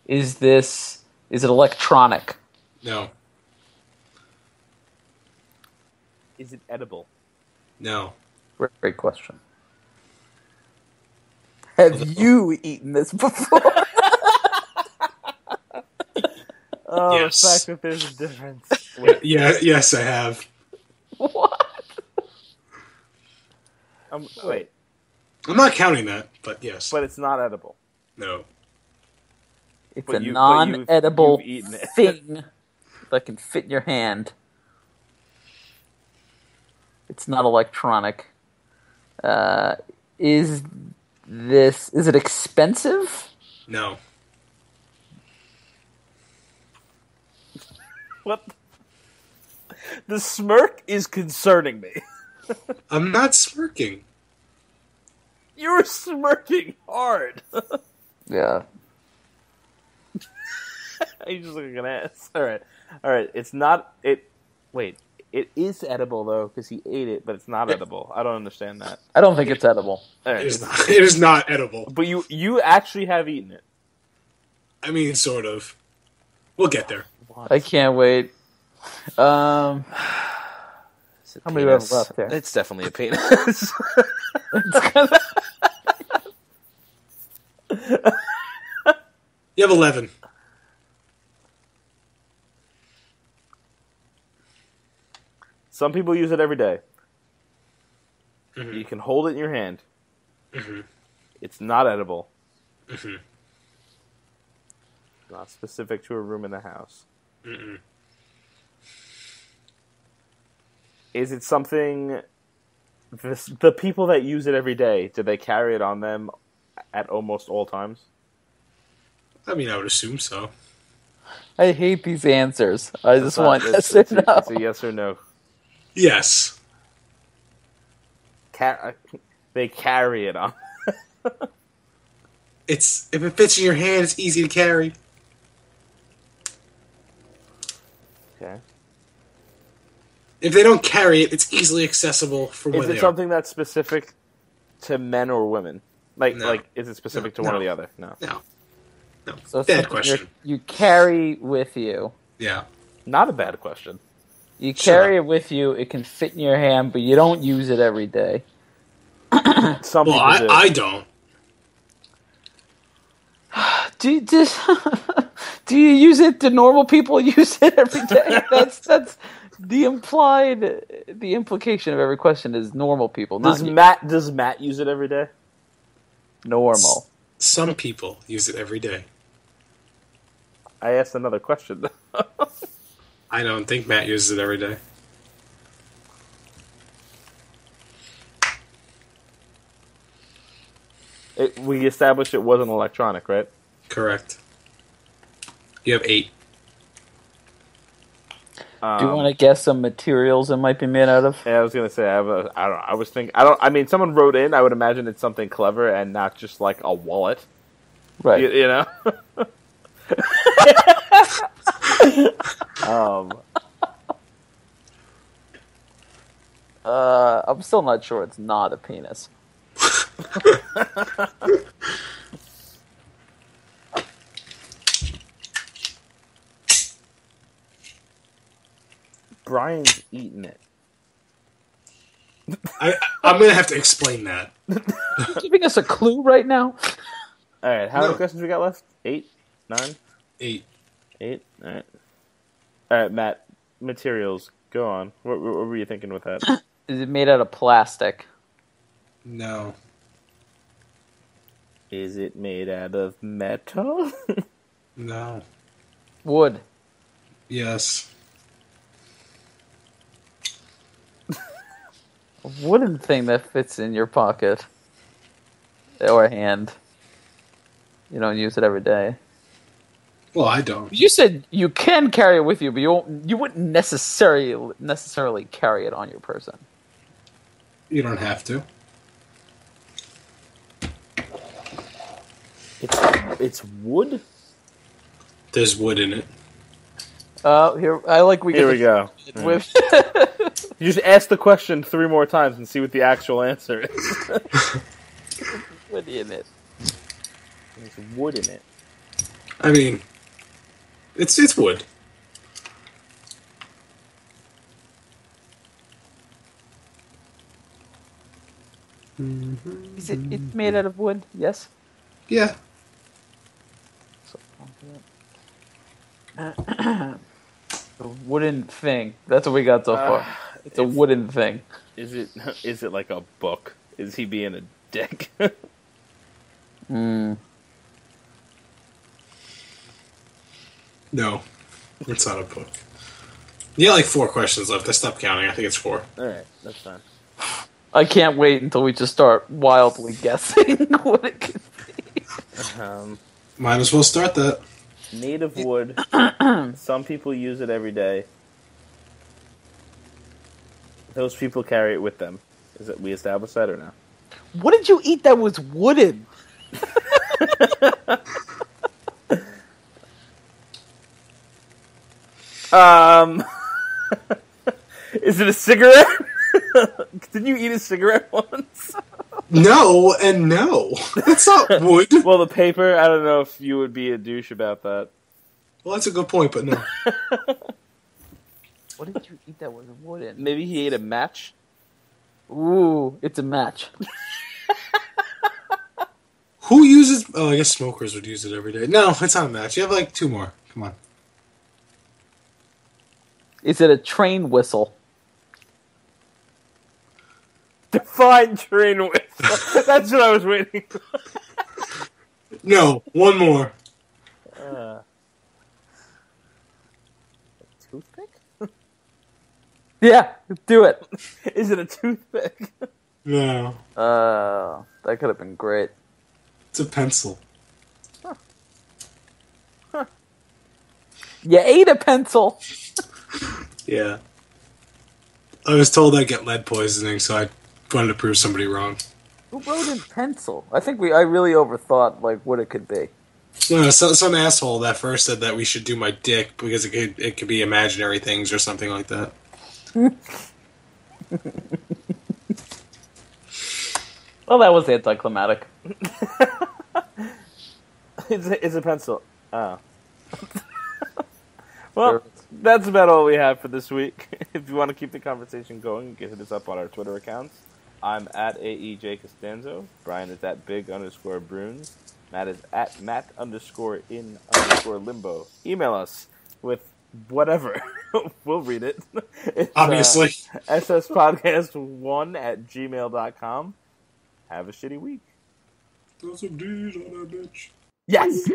Is it electronic? No. Is it edible? No. Great question. Have you eaten this before? Oh, Yes. the fact that there's a difference. Yeah. Yes, I have. What? Wait, I'm not counting that, but yes. but it's not edible. No. It's But a you've non-edible eaten it. thing that can fit in your hand. It's not electronic. Is it expensive? No. What? The smirk is concerning me. I'm not smirking. You're smirking hard. Yeah. You just looking an ass. All right. It's not it. Wait, it is edible though because he ate it, but it's not edible. I don't understand that. I don't think it's edible. All right. It is not. It is not edible. But you actually have eaten it. I mean, sort of. We'll get there. I can't wait. How many do we have left here? It's definitely a penis. You have 11. Some people use it every day. Mhm. You can hold it in your hand. Mhm. It's not edible. Mhm. Not specific to a room in the house. Mm-mm. Is it something... the people that use it every day, do they carry it on them at almost all times? I mean, I would assume so. I hate these answers. I just want yes or it's no. it's a yes or no. Yes. They carry it on. If it fits in your hand, it's easy to carry. Okay. If they don't carry it, it's easily accessible for where Is they it are. something that's specific to men or women? No. Is it specific to one or the other? No. No. No. So it's Bad something question. you carry with you. Yeah. Not a bad question. You Shut carry up. it with you. It can fit in your hand, but you don't use it every day. Some Well, people do. I don't. Do you use it? Do normal people use it every day? That's the implication of every question is normal people, not Does Matt use it every day? normal. Some people use it every day. I asked another question. I don't think Matt uses it every day. We established it wasn't electronic, right? Correct. You have 8. Do you want to guess some materials it might be made out of? Yeah, I was gonna say I don't know. I was thinking. I mean, someone wrote in. I would imagine it's something clever and not just like a wallet. Right. You know. I'm still not sure it's not a penis. Brian's eating it. I'm going to have to explain that. Giving us a clue right now? All right, how many questions we got left? 8, 9, 8. 8. All right, Matt. Materials. Go on. What were you thinking with that? Is it made out of plastic? No. Is it made out of metal? No. Wood. Yes. A wooden thing that fits in your pocket. Or hand. You don't use it every day. Well, I don't. You said you can carry it with you, but you wouldn't necessarily carry it on your person. You don't have to. It's wood. There's wood in it. Here we go. With You just ask the question 3 more times and see what the actual answer is. wood in it. There's wood in it. I mean, it's wood. Is it? It's made out of wood. Yes. Yeah. A wooden thing. That's what we got so far. It's a wooden thing. Is it like a book? Is he being a dick? No. It's not a book. You got like 4 questions left. I stopped counting. I think it's 4. Alright, that's fine. I can't wait until we just start wildly guessing what it could be. Might as well start that. Made of wood. Some people use it every day. Those people carry it with them. Is it? We established that or no? What did you eat that was wooden? Is it a cigarette? Did you eat a cigarette once? No and no. It's not wood. Well, the paper, I don't know if you would be a douche about that. Well, that's a good point, but no. What did you eat that was wooden? Maybe he ate a match? Ooh, it's a match. Who uses... Oh, I guess smokers would use it every day. No, it's not a match. You have like 2 more. Come on. Is it a train whistle? Define train whistle. That's what I was waiting for. No, 1 more. Toothpick? Yeah, do it. Is it a toothpick? No. That could have been great. It's a pencil. You ate a pencil. Yeah. I was told I'd get lead poisoning, so I wanted to prove somebody wrong. Who wrote in pencil? I really overthought like what it could be. No, some asshole that first said that we should do my dick because it could be imaginary things or something like that. Well, that was anticlimactic. It's a pencil. Oh. Well, that's about all we have for this week. If you want to keep the conversation going, you can hit us up on our Twitter accounts. I'm at AEJ Costanzo. Brian is at Big_Bruns. Matt is at Matt_in_limbo. Email us with whatever. We'll read it. It's, Obviously. SSPodcast1@gmail.com. Have a shitty week. Throw some D's on that bitch. Yes.